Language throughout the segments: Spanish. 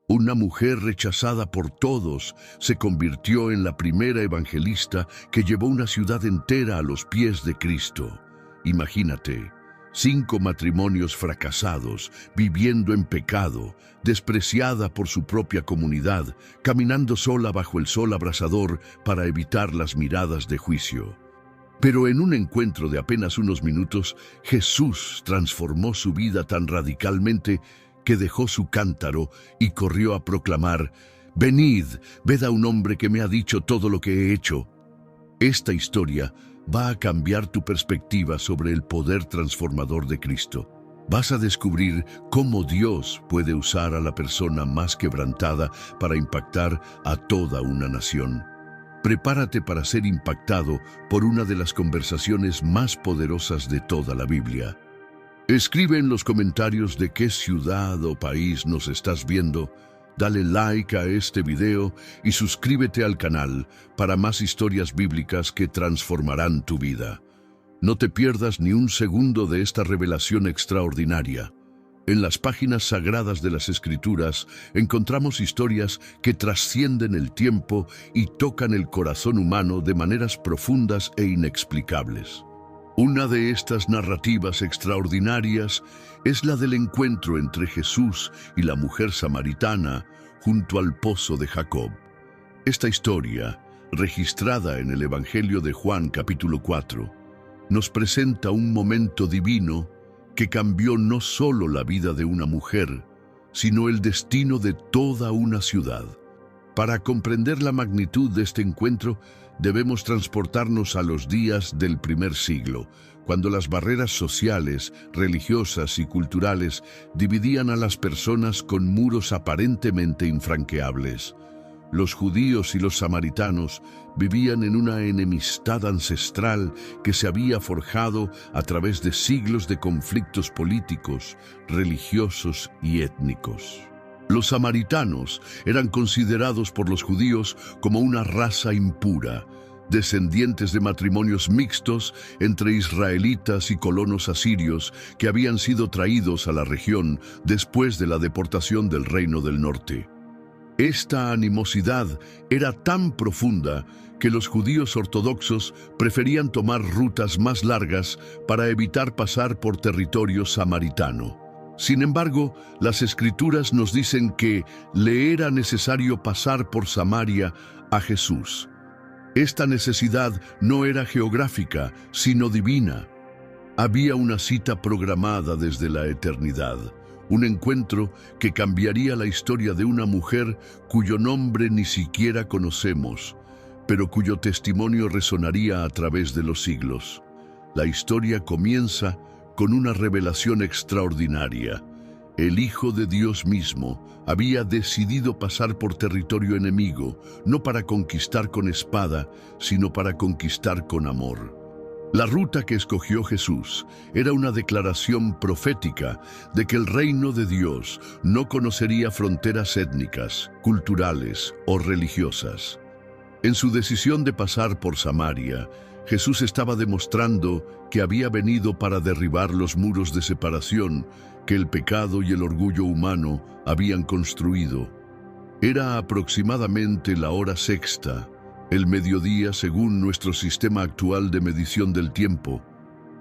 Una mujer rechazada por todos se convirtió en la primera evangelista que llevó una ciudad entera a los pies de Cristo. Imagínate, 5 matrimonios fracasados, viviendo en pecado, despreciada por su propia comunidad, caminando sola bajo el sol abrasador para evitar las miradas de juicio. Pero en un encuentro de apenas unos minutos, Jesús transformó su vida tan radicalmente que dejó su cántaro y corrió a proclamar: «Venid, ved a un hombre que me ha dicho todo lo que he hecho». Esta historia va a cambiar tu perspectiva sobre el poder transformador de Cristo. Vas a descubrir cómo Dios puede usar a la persona más quebrantada para impactar a toda una nación. Prepárate para ser impactado por una de las conversaciones más poderosas de toda la Biblia. Escribe en los comentarios de qué ciudad o país nos estás viendo. Dale like a este video y suscríbete al canal para más historias bíblicas que transformarán tu vida. No te pierdas ni un segundo de esta revelación extraordinaria. En las páginas sagradas de las Escrituras encontramos historias que trascienden el tiempo y tocan el corazón humano de maneras profundas e inexplicables. Una de estas narrativas extraordinarias es la del encuentro entre Jesús y la mujer samaritana junto al pozo de Jacob. Esta historia, registrada en el Evangelio de Juan capítulo 4, nos presenta un momento divino que cambió no solo la vida de una mujer, sino el destino de toda una ciudad. Para comprender la magnitud de este encuentro, debemos transportarnos a los días del primer siglo, cuando las barreras sociales, religiosas y culturales dividían a las personas con muros aparentemente infranqueables. Los judíos y los samaritanos vivían en una enemistad ancestral que se había forjado a través de siglos de conflictos políticos, religiosos y étnicos. Los samaritanos eran considerados por los judíos como una raza impura, descendientes de matrimonios mixtos entre israelitas y colonos asirios que habían sido traídos a la región después de la deportación del Reino del Norte. Esta animosidad era tan profunda que los judíos ortodoxos preferían tomar rutas más largas para evitar pasar por territorio samaritano. Sin embargo, las Escrituras nos dicen que le era necesario pasar por Samaria a Jesús. Esta necesidad no era geográfica, sino divina. Había una cita programada desde la eternidad, un encuentro que cambiaría la historia de una mujer cuyo nombre ni siquiera conocemos, pero cuyo testimonio resonaría a través de los siglos. La historia comienza con una revelación extraordinaria. El Hijo de Dios mismo había decidido pasar por territorio enemigo, no para conquistar con espada, sino para conquistar con amor. La ruta que escogió Jesús era una declaración profética de que el reino de Dios no conocería fronteras étnicas, culturales o religiosas. En su decisión de pasar por Samaria, Jesús estaba demostrando que había venido para derribar los muros de separación que el pecado y el orgullo humano habían construido. Era aproximadamente la hora sexta, el mediodía según nuestro sistema actual de medición del tiempo,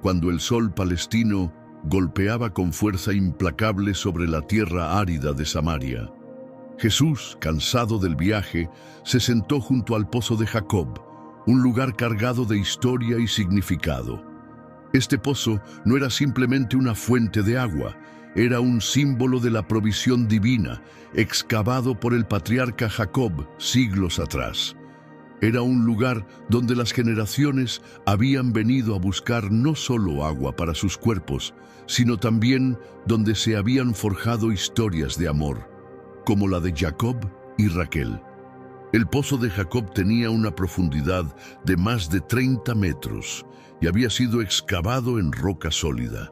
cuando el sol palestino golpeaba con fuerza implacable sobre la tierra árida de Samaria. Jesús, cansado del viaje, se sentó junto al pozo de Jacob, un lugar cargado de historia y significado. Este pozo no era simplemente una fuente de agua, era un símbolo de la provisión divina, excavado por el patriarca Jacob siglos atrás. Era un lugar donde las generaciones habían venido a buscar no solo agua para sus cuerpos, sino también donde se habían forjado historias de amor, como la de Jacob y Raquel. El pozo de Jacob tenía una profundidad de más de 30 metros y había sido excavado en roca sólida.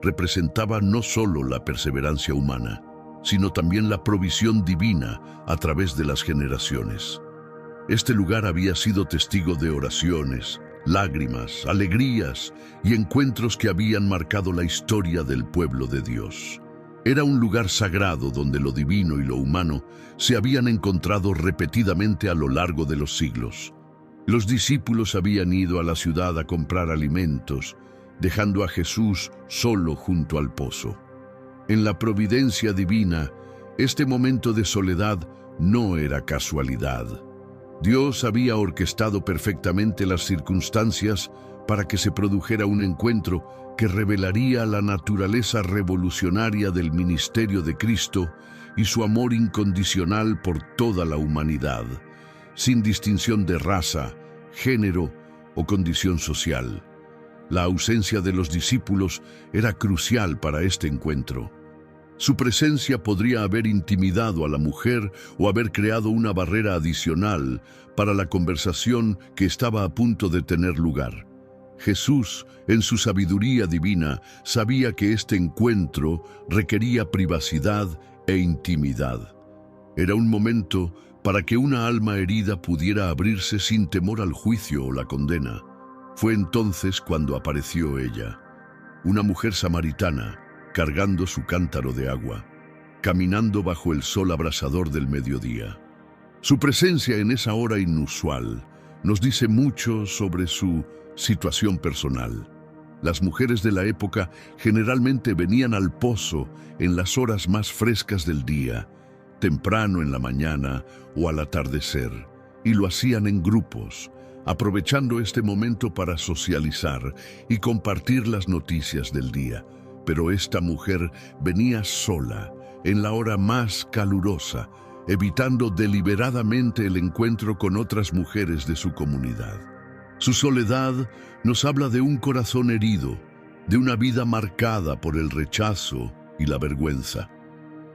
Representaba no solo la perseverancia humana, sino también la provisión divina a través de las generaciones. Este lugar había sido testigo de oraciones, lágrimas, alegrías y encuentros que habían marcado la historia del pueblo de Dios. Era un lugar sagrado donde lo divino y lo humano se habían encontrado repetidamente a lo largo de los siglos. Los discípulos habían ido a la ciudad a comprar alimentos, dejando a Jesús solo junto al pozo. En la providencia divina, este momento de soledad no era casualidad. Dios había orquestado perfectamente las circunstancias para que se produjera un encuentro que revelaría la naturaleza revolucionaria del ministerio de Cristo y su amor incondicional por toda la humanidad, sin distinción de raza, género o condición social. La ausencia de los discípulos era crucial para este encuentro. Su presencia podría haber intimidado a la mujer o haber creado una barrera adicional para la conversación que estaba a punto de tener lugar. Jesús, en su sabiduría divina, sabía que este encuentro requería privacidad e intimidad. Era un momento para que una alma herida pudiera abrirse sin temor al juicio o la condena. Fue entonces cuando apareció ella, una mujer samaritana, cargando su cántaro de agua, caminando bajo el sol abrasador del mediodía. Su presencia en esa hora inusual nos dice mucho sobre su situación personal. Las mujeres de la época generalmente venían al pozo en las horas más frescas del día, temprano en la mañana o al atardecer, y lo hacían en grupos, aprovechando este momento para socializar y compartir las noticias del día. Pero esta mujer venía sola, en la hora más calurosa, evitando deliberadamente el encuentro con otras mujeres de su comunidad. Su soledad nos habla de un corazón herido, de una vida marcada por el rechazo y la vergüenza.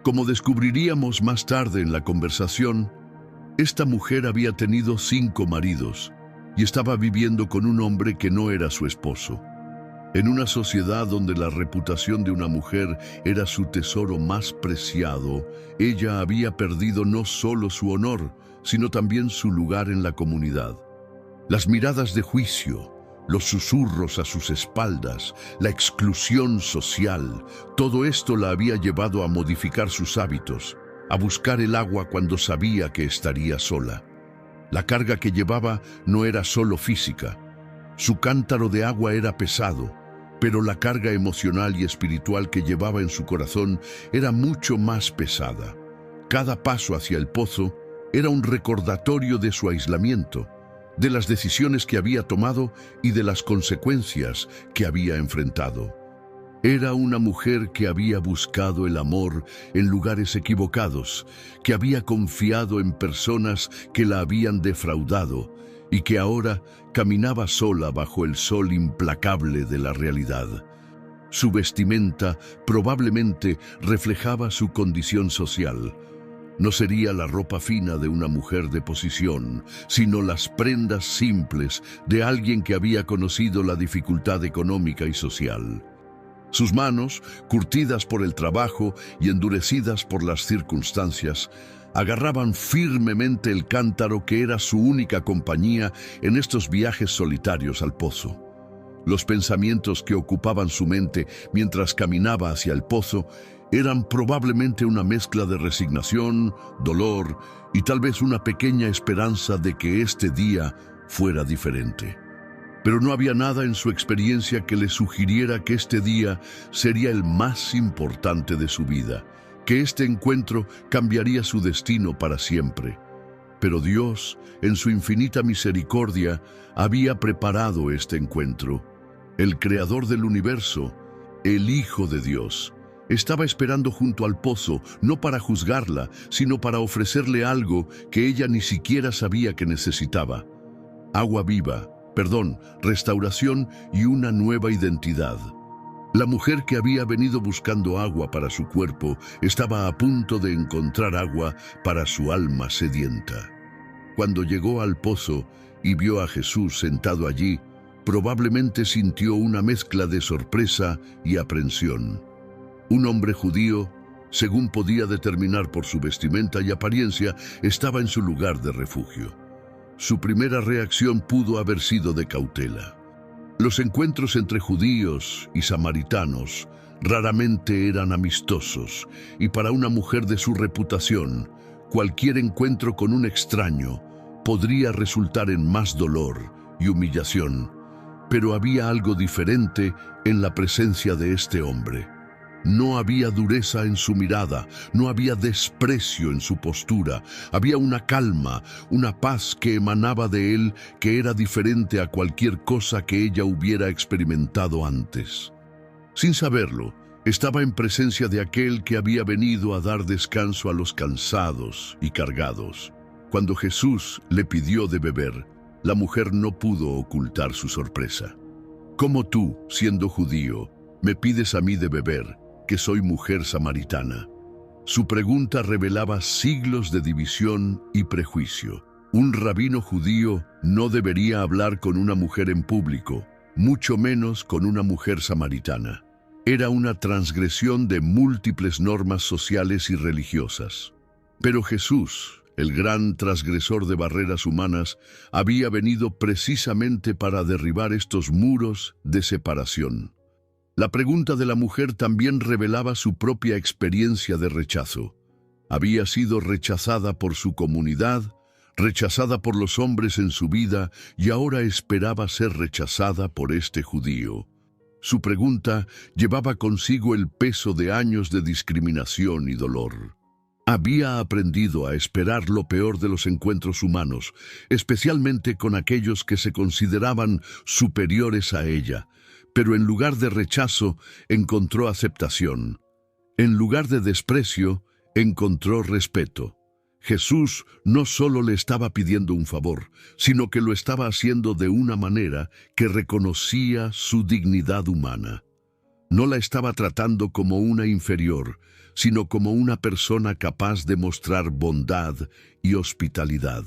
Como descubriríamos más tarde en la conversación, esta mujer había tenido 5 maridos y estaba viviendo con un hombre que no era su esposo. En una sociedad donde la reputación de una mujer era su tesoro más preciado, ella había perdido no solo su honor, sino también su lugar en la comunidad. Las miradas de juicio, los susurros a sus espaldas, la exclusión social, todo esto la había llevado a modificar sus hábitos, a buscar el agua cuando sabía que estaría sola. La carga que llevaba no era solo física. Su cántaro de agua era pesado, pero la carga emocional y espiritual que llevaba en su corazón era mucho más pesada. Cada paso hacia el pozo era un recordatorio de su aislamiento, de las decisiones que había tomado y de las consecuencias que había enfrentado. Era una mujer que había buscado el amor en lugares equivocados, que había confiado en personas que la habían defraudado y que ahora caminaba sola bajo el sol implacable de la realidad. Su vestimenta probablemente reflejaba su condición social. No sería la ropa fina de una mujer de posición, sino las prendas simples de alguien que había conocido la dificultad económica y social. Sus manos, curtidas por el trabajo y endurecidas por las circunstancias, agarraban firmemente el cántaro que era su única compañía en estos viajes solitarios al pozo. Los pensamientos que ocupaban su mente mientras caminaba hacia el pozo eran probablemente una mezcla de resignación, dolor y tal vez una pequeña esperanza de que este día fuera diferente. Pero no había nada en su experiencia que le sugiriera que este día sería el más importante de su vida, que este encuentro cambiaría su destino para siempre. Pero Dios, en su infinita misericordia, había preparado este encuentro. El Creador del universo, el Hijo de Dios, estaba esperando junto al pozo, no para juzgarla, sino para ofrecerle algo que ella ni siquiera sabía que necesitaba. Agua viva, restauración y una nueva identidad. La mujer que había venido buscando agua para su cuerpo estaba a punto de encontrar agua para su alma sedienta. Cuando llegó al pozo y vio a Jesús sentado allí, probablemente sintió una mezcla de sorpresa y aprensión. Un hombre judío, según podía determinar por su vestimenta y apariencia, estaba en su lugar de refugio. Su primera reacción pudo haber sido de cautela. Los encuentros entre judíos y samaritanos raramente eran amistosos, y para una mujer de su reputación, cualquier encuentro con un extraño podría resultar en más dolor y humillación. Pero había algo diferente en la presencia de este hombre. No había dureza en su mirada, no había desprecio en su postura, había una calma, una paz que emanaba de él que era diferente a cualquier cosa que ella hubiera experimentado antes. Sin saberlo, estaba en presencia de aquel que había venido a dar descanso a los cansados y cargados. Cuando Jesús le pidió de beber, la mujer no pudo ocultar su sorpresa. ¿Cómo tú, siendo judío, me pides a mí de beber, que soy mujer samaritana? Su pregunta revelaba siglos de división y prejuicio. Un rabino judío no debería hablar con una mujer en público, mucho menos con una mujer samaritana. Era una transgresión de múltiples normas sociales y religiosas. Pero Jesús, el gran transgresor de barreras humanas, había venido precisamente para derribar estos muros de separación. La pregunta de la mujer también revelaba su propia experiencia de rechazo. Había sido rechazada por su comunidad, rechazada por los hombres en su vida, y ahora esperaba ser rechazada por este judío. Su pregunta llevaba consigo el peso de años de discriminación y dolor. Había aprendido a esperar lo peor de los encuentros humanos, especialmente con aquellos que se consideraban superiores a ella, pero en lugar de rechazo encontró aceptación. En lugar de desprecio encontró respeto. Jesús no solo le estaba pidiendo un favor, sino que lo estaba haciendo de una manera que reconocía su dignidad humana. No la estaba tratando como una inferior, sino como una persona capaz de mostrar bondad y hospitalidad.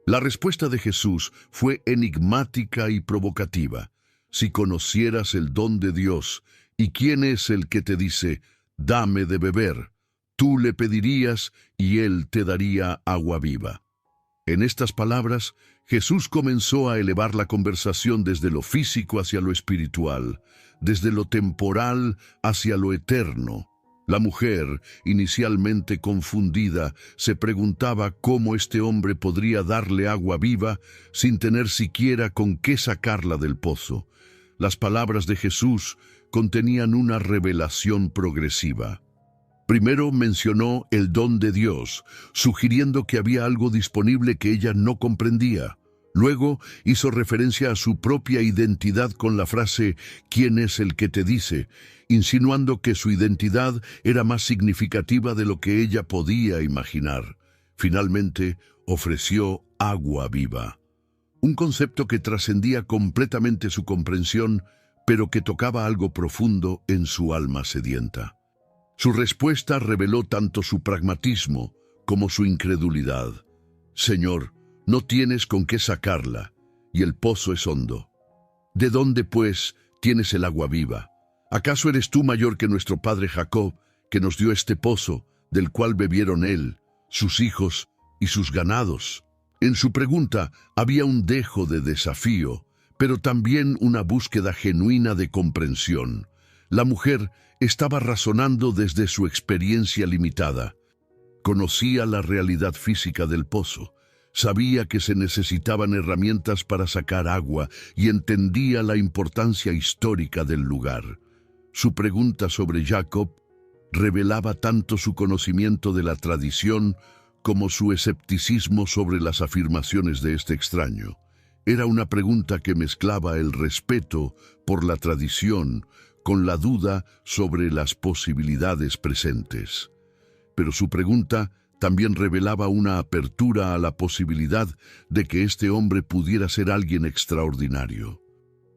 La respuesta de Jesús fue enigmática y provocativa. Si conocieras el don de Dios, ¿y quién es el que te dice, dame de beber? Tú le pedirías y él te daría agua viva. En estas palabras, Jesús comenzó a elevar la conversación desde lo físico hacia lo espiritual, desde lo temporal hacia lo eterno. La mujer, inicialmente confundida, se preguntaba cómo este hombre podría darle agua viva sin tener siquiera con qué sacarla del pozo. Las palabras de Jesús contenían una revelación progresiva. Primero mencionó el don de Dios, sugiriendo que había algo disponible que ella no comprendía. Luego hizo referencia a su propia identidad con la frase «¿Quién es el que te dice?», insinuando que su identidad era más significativa de lo que ella podía imaginar. Finalmente, ofreció agua viva. Un concepto que trascendía completamente su comprensión, pero que tocaba algo profundo en su alma sedienta. Su respuesta reveló tanto su pragmatismo como su incredulidad. «Señor, no tienes con qué sacarla, y el pozo es hondo. ¿De dónde, pues, tienes el agua viva? ¿Acaso eres tú mayor que nuestro padre Jacob, que nos dio este pozo, del cual bebieron él, sus hijos y sus ganados?» En su pregunta había un dejo de desafío, pero también una búsqueda genuina de comprensión. La mujer estaba razonando desde su experiencia limitada. Conocía la realidad física del pozo, sabía que se necesitaban herramientas para sacar agua y entendía la importancia histórica del lugar. Su pregunta sobre Jacob revelaba tanto su conocimiento de la tradición como su escepticismo sobre las afirmaciones de este extraño. Era una pregunta que mezclaba el respeto por la tradición con la duda sobre las posibilidades presentes. Pero su pregunta también revelaba una apertura a la posibilidad de que este hombre pudiera ser alguien extraordinario.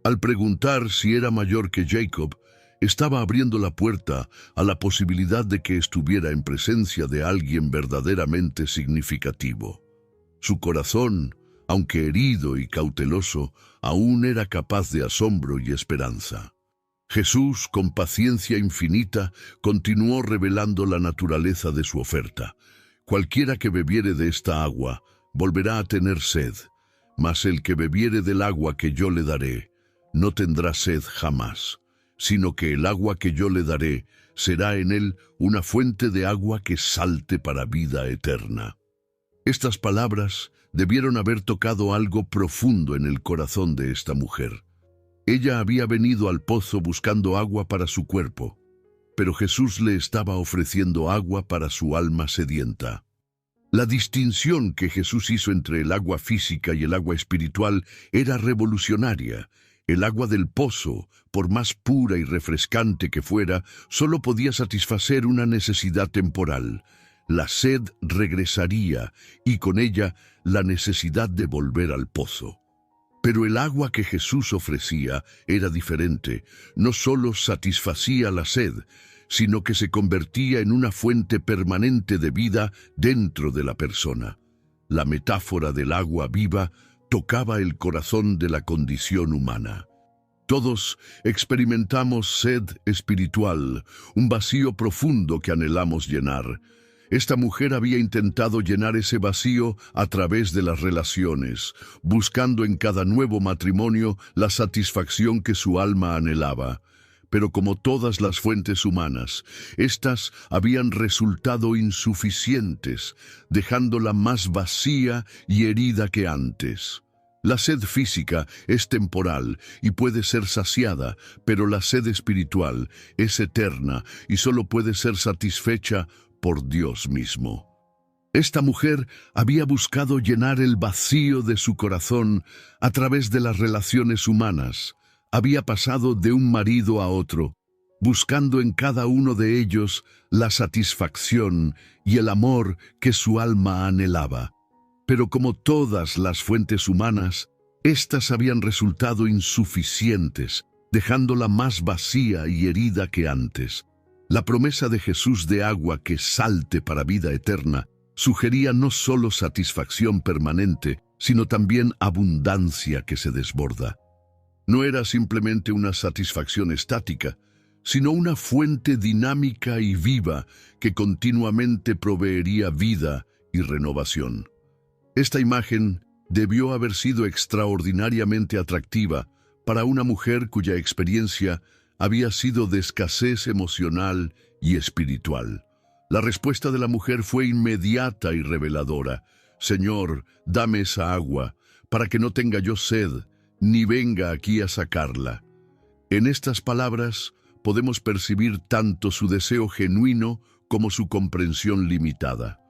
Al preguntar si era mayor que Jacob, estaba abriendo la puerta a la posibilidad de que estuviera en presencia de alguien verdaderamente significativo. Su corazón, aunque herido y cauteloso, aún era capaz de asombro y esperanza. Jesús, con paciencia infinita, continuó revelando la naturaleza de su oferta. Cualquiera que bebiere de esta agua volverá a tener sed, mas el que bebiere del agua que yo le daré no tendrá sed jamás. sino que el agua que yo le daré será en él una fuente de agua que salte para vida eterna. Estas palabras debieron haber tocado algo profundo en el corazón de esta mujer. Ella había venido al pozo buscando agua para su cuerpo, pero Jesús le estaba ofreciendo agua para su alma sedienta. La distinción que Jesús hizo entre el agua física y el agua espiritual era revolucionaria. El agua del pozo, por más pura y refrescante que fuera, solo podía satisfacer una necesidad temporal. La sed regresaría y con ella la necesidad de volver al pozo. Pero el agua que Jesús ofrecía era diferente. No solo satisfacía la sed, sino que se convertía en una fuente permanente de vida dentro de la persona. La metáfora del agua viva tocaba el corazón de la condición humana. Todos experimentamos sed espiritual, un vacío profundo que anhelamos llenar. Esta mujer había intentado llenar ese vacío a través de las relaciones, buscando en cada nuevo matrimonio la satisfacción que su alma anhelaba. Pero como todas las fuentes humanas, éstas habían resultado insuficientes, dejándola más vacía y herida que antes. La sed física es temporal y puede ser saciada, pero la sed espiritual es eterna y solo puede ser satisfecha por Dios mismo. Esta mujer había buscado llenar el vacío de su corazón a través de las relaciones humanas. Había pasado de un marido a otro, buscando en cada uno de ellos la satisfacción y el amor que su alma anhelaba. Pero como todas las fuentes humanas, éstas habían resultado insuficientes, dejándola más vacía y herida que antes. La promesa de Jesús de agua que salte para vida eterna sugería no solo satisfacción permanente, sino también abundancia que se desborda. No era simplemente una satisfacción estática, sino una fuente dinámica y viva que continuamente proveería vida y renovación. Esta imagen debió haber sido extraordinariamente atractiva para una mujer cuya experiencia había sido de escasez emocional y espiritual. La respuesta de la mujer fue inmediata y reveladora. «Señor, dame esa agua, para que no tenga yo sed, ni venga aquí a sacarla». En estas palabras podemos percibir tanto su deseo genuino como su comprensión limitada.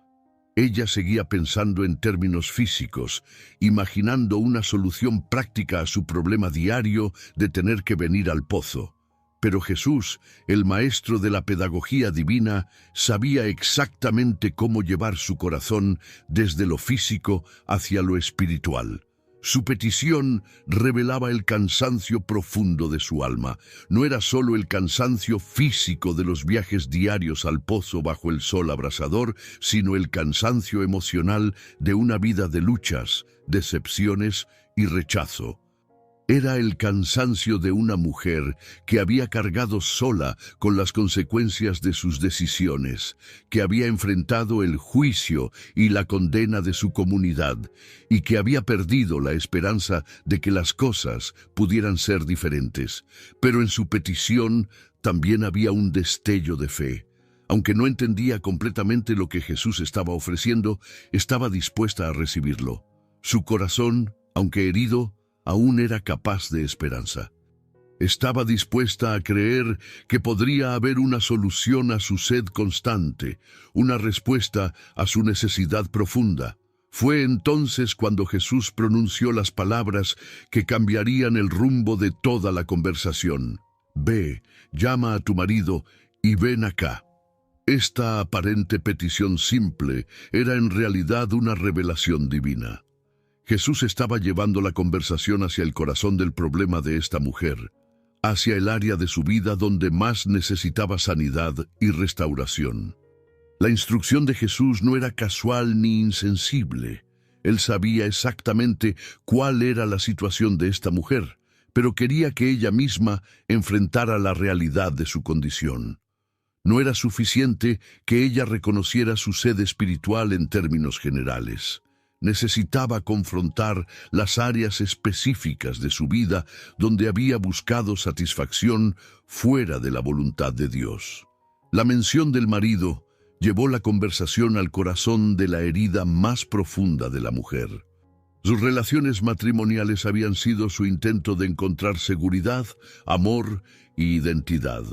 Ella seguía pensando en términos físicos, imaginando una solución práctica a su problema diario de tener que venir al pozo. Pero Jesús, el maestro de la pedagogía divina, sabía exactamente cómo llevar su corazón desde lo físico hacia lo espiritual. Su petición revelaba el cansancio profundo de su alma. No era solo el cansancio físico de los viajes diarios al pozo bajo el sol abrasador, sino el cansancio emocional de una vida de luchas, decepciones y rechazo. Era el cansancio de una mujer que había cargado sola con las consecuencias de sus decisiones, que había enfrentado el juicio y la condena de su comunidad, y que había perdido la esperanza de que las cosas pudieran ser diferentes. Pero en su petición también había un destello de fe. Aunque no entendía completamente lo que Jesús estaba ofreciendo, estaba dispuesta a recibirlo. Su corazón, aunque herido, aún era capaz de esperanza. Estaba dispuesta a creer que podría haber una solución a su sed constante, una respuesta a su necesidad profunda. Fue entonces cuando Jesús pronunció las palabras que cambiarían el rumbo de toda la conversación. «Ve, llama a tu marido y ven acá». Esta aparente petición simple era en realidad una revelación divina. Jesús estaba llevando la conversación hacia el corazón del problema de esta mujer, hacia el área de su vida donde más necesitaba sanidad y restauración. La instrucción de Jesús no era casual ni insensible. Él sabía exactamente cuál era la situación de esta mujer, pero quería que ella misma enfrentara la realidad de su condición. No era suficiente que ella reconociera su sed espiritual en términos generales. Necesitaba confrontar las áreas específicas de su vida donde había buscado satisfacción fuera de la voluntad de Dios. La mención del marido llevó la conversación al corazón de la herida más profunda de la mujer. Sus relaciones matrimoniales habían sido su intento de encontrar seguridad, amor y identidad.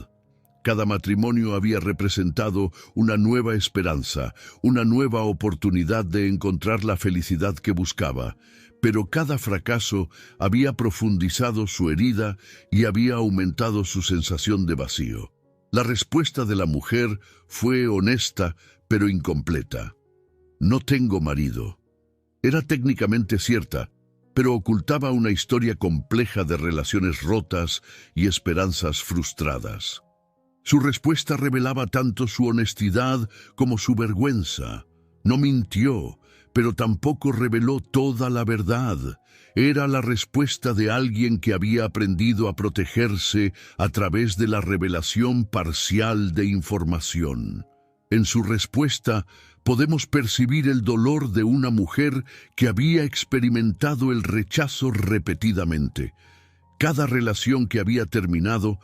Cada matrimonio había representado una nueva esperanza, una nueva oportunidad de encontrar la felicidad que buscaba, pero cada fracaso había profundizado su herida y había aumentado su sensación de vacío. La respuesta de la mujer fue honesta, pero incompleta. No tengo marido. Era técnicamente cierta, pero ocultaba una historia compleja de relaciones rotas y esperanzas frustradas. Su respuesta revelaba tanto su honestidad como su vergüenza. No mintió, pero tampoco reveló toda la verdad. Era la respuesta de alguien que había aprendido a protegerse a través de la revelación parcial de información. En su respuesta, podemos percibir el dolor de una mujer que había experimentado el rechazo repetidamente. Cada relación que había terminado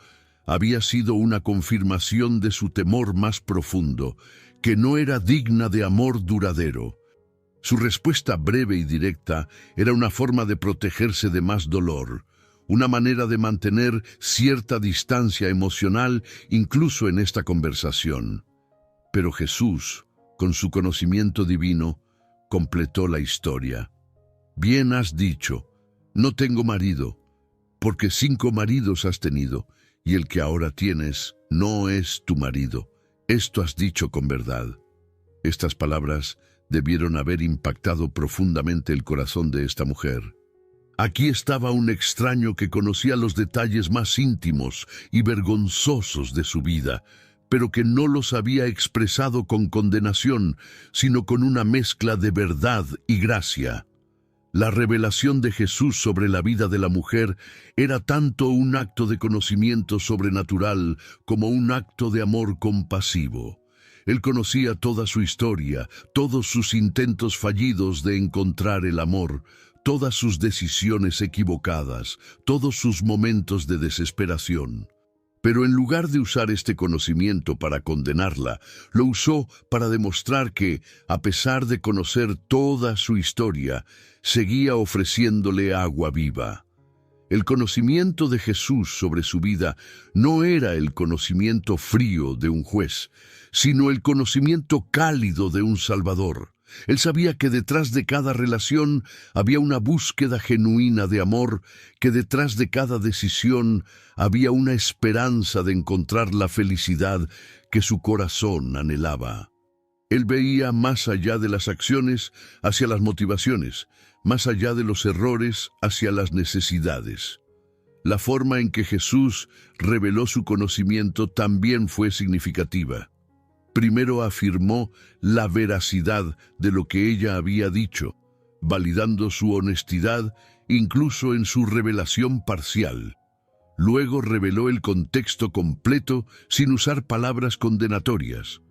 había sido una confirmación de su temor más profundo, que no era digna de amor duradero. Su respuesta breve y directa era una forma de protegerse de más dolor, una manera de mantener cierta distancia emocional incluso en esta conversación. Pero Jesús, con su conocimiento divino, completó la historia. Bien has dicho, no tengo marido, porque 5 maridos has tenido, y el que ahora tienes no es tu marido. Esto has dicho con verdad. Estas palabras debieron haber impactado profundamente el corazón de esta mujer. Aquí estaba un extraño que conocía los detalles más íntimos y vergonzosos de su vida, pero que no los había expresado con condenación, sino con una mezcla de verdad y gracia. La revelación de Jesús sobre la vida de la mujer era tanto un acto de conocimiento sobrenatural como un acto de amor compasivo. Él conocía toda su historia, todos sus intentos fallidos de encontrar el amor, todas sus decisiones equivocadas, todos sus momentos de desesperación. Pero en lugar de usar este conocimiento para condenarla, lo usó para demostrar que, a pesar de conocer toda su historia, seguía ofreciéndole agua viva. El conocimiento de Jesús sobre su vida no era el conocimiento frío de un juez, sino el conocimiento cálido de un Salvador. Él sabía que detrás de cada relación había una búsqueda genuina de amor, que detrás de cada decisión había una esperanza de encontrar la felicidad que su corazón anhelaba. Él veía más allá de las acciones hacia las motivaciones, más allá de los errores hacia las necesidades. La forma en que Jesús reveló su conocimiento también fue significativa. Primero afirmó la veracidad de lo que ella había dicho, validando su honestidad incluso en su revelación parcial. Luego reveló el contexto completo sin usar palabras condenatorias.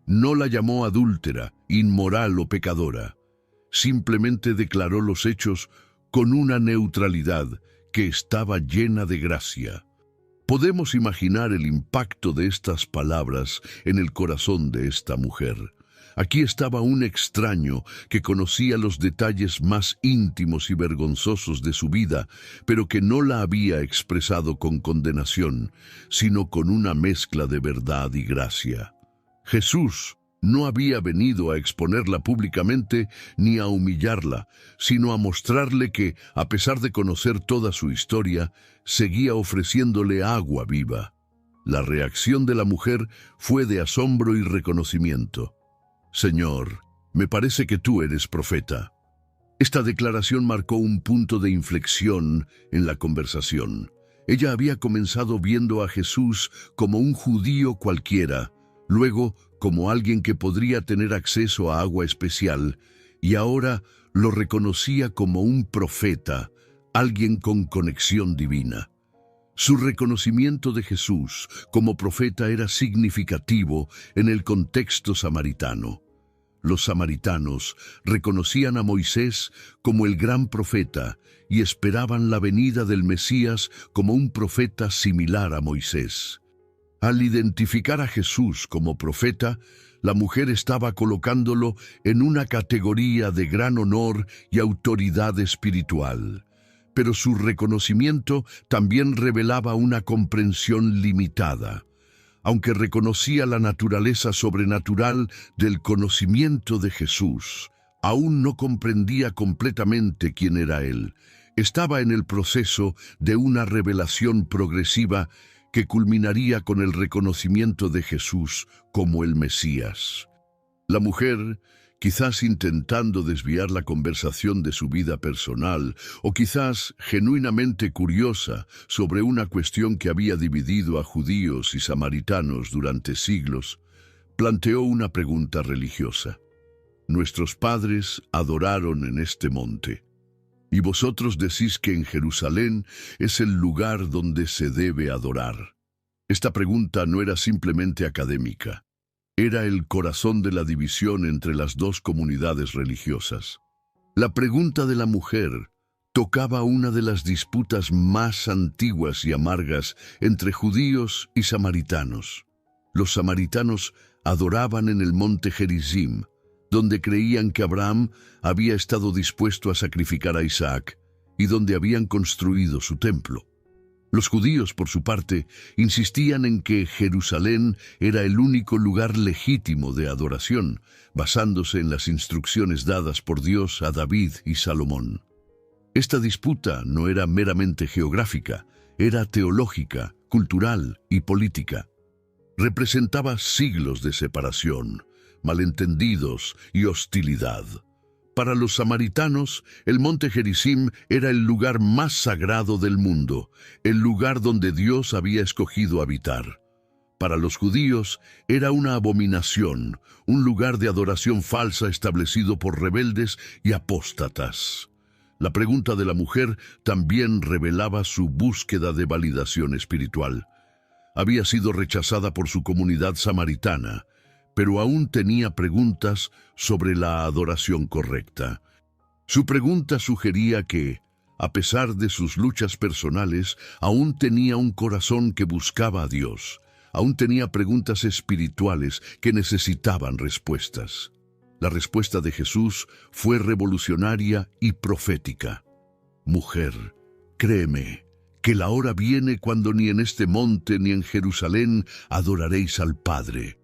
No la llamó adúltera, inmoral o pecadora. Simplemente declaró los hechos con una neutralidad que estaba llena de gracia. Podemos imaginar el impacto de estas palabras en el corazón de esta mujer. Aquí estaba un extraño que conocía los detalles más íntimos y vergonzosos de su vida, pero que no la había expresado con condenación, sino con una mezcla de verdad y gracia. Jesús no había venido a exponerla públicamente ni a humillarla, sino a mostrarle que, a pesar de conocer toda su historia, seguía ofreciéndole agua viva. La reacción de la mujer fue de asombro y reconocimiento. «Señor, me parece que tú eres profeta». Esta declaración marcó un punto de inflexión en la conversación. Ella había comenzado viendo a Jesús como un judío cualquiera, luego como alguien que podría tener acceso a agua especial, y ahora lo reconocía como un profeta, alguien con conexión divina. Su reconocimiento de Jesús como profeta era significativo en el contexto samaritano. Los samaritanos reconocían a Moisés como el gran profeta y esperaban la venida del Mesías como un profeta similar a Moisés. Al identificar a Jesús como profeta, la mujer estaba colocándolo en una categoría de gran honor y autoridad espiritual. Pero su reconocimiento también revelaba una comprensión limitada. Aunque reconocía la naturaleza sobrenatural del conocimiento de Jesús, aún no comprendía completamente quién era Él. Estaba en el proceso de una revelación progresiva que culminaría con el reconocimiento de Jesús como el Mesías. La mujer, quizás intentando desviar la conversación de su vida personal, o quizás genuinamente curiosa sobre una cuestión que había dividido a judíos y samaritanos durante siglos, planteó una pregunta religiosa. Nuestros padres adoraron en este monte, y vosotros decís que en Jerusalén es el lugar donde se debe adorar. Esta pregunta no era simplemente académica. Era el corazón de la división entre las dos comunidades religiosas. La pregunta de la mujer tocaba una de las disputas más antiguas y amargas entre judíos y samaritanos. Los samaritanos adoraban en el monte Gerizim, donde creían que Abraham había estado dispuesto a sacrificar a Isaac y donde habían construido su templo. Los judíos, por su parte, insistían en que Jerusalén era el único lugar legítimo de adoración, basándose en las instrucciones dadas por Dios a David y Salomón. Esta disputa no era meramente geográfica, era teológica, cultural y política. Representaba siglos de separación, malentendidos y hostilidad. Para los samaritanos, el monte Gerizim era el lugar más sagrado del mundo, el lugar donde Dios había escogido habitar. Para los judíos, era una abominación, un lugar de adoración falsa establecido por rebeldes y apóstatas. La pregunta de la mujer también revelaba su búsqueda de validación espiritual. Había sido rechazada por su comunidad samaritana, pero aún tenía preguntas sobre la adoración correcta. Su pregunta sugería que, a pesar de sus luchas personales, aún tenía un corazón que buscaba a Dios. Aún tenía preguntas espirituales que necesitaban respuestas. La respuesta de Jesús fue revolucionaria y profética. Mujer, créeme, que la hora viene cuando ni en este monte ni en Jerusalén adoraréis al Padre.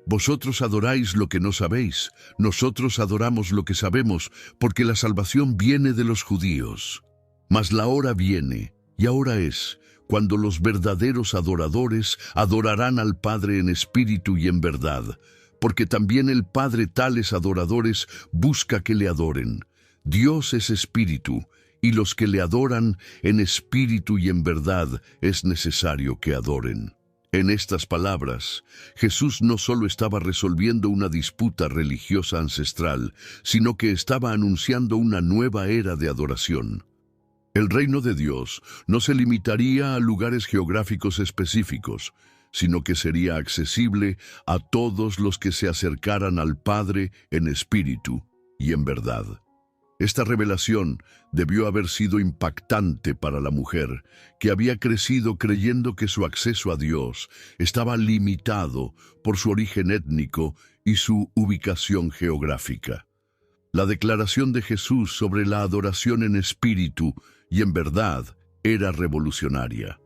Vosotros adoráis lo que no sabéis, nosotros adoramos lo que sabemos, porque la salvación viene de los judíos. Mas la hora viene, y ahora es, cuando los verdaderos adoradores adorarán al Padre en espíritu y en verdad, porque también el Padre tales adoradores busca que le adoren. Dios es espíritu, y los que le adoran en espíritu y en verdad es necesario que adoren. En estas palabras, Jesús no solo estaba resolviendo una disputa religiosa ancestral, sino que estaba anunciando una nueva era de adoración. El reino de Dios no se limitaría a lugares geográficos específicos, sino que sería accesible a todos los que se acercaran al Padre en espíritu y en verdad. Esta revelación debió haber sido impactante para la mujer, que había crecido creyendo que su acceso a Dios estaba limitado por su origen étnico y su ubicación geográfica. La declaración de Jesús sobre la adoración en espíritu y en verdad era revolucionaria.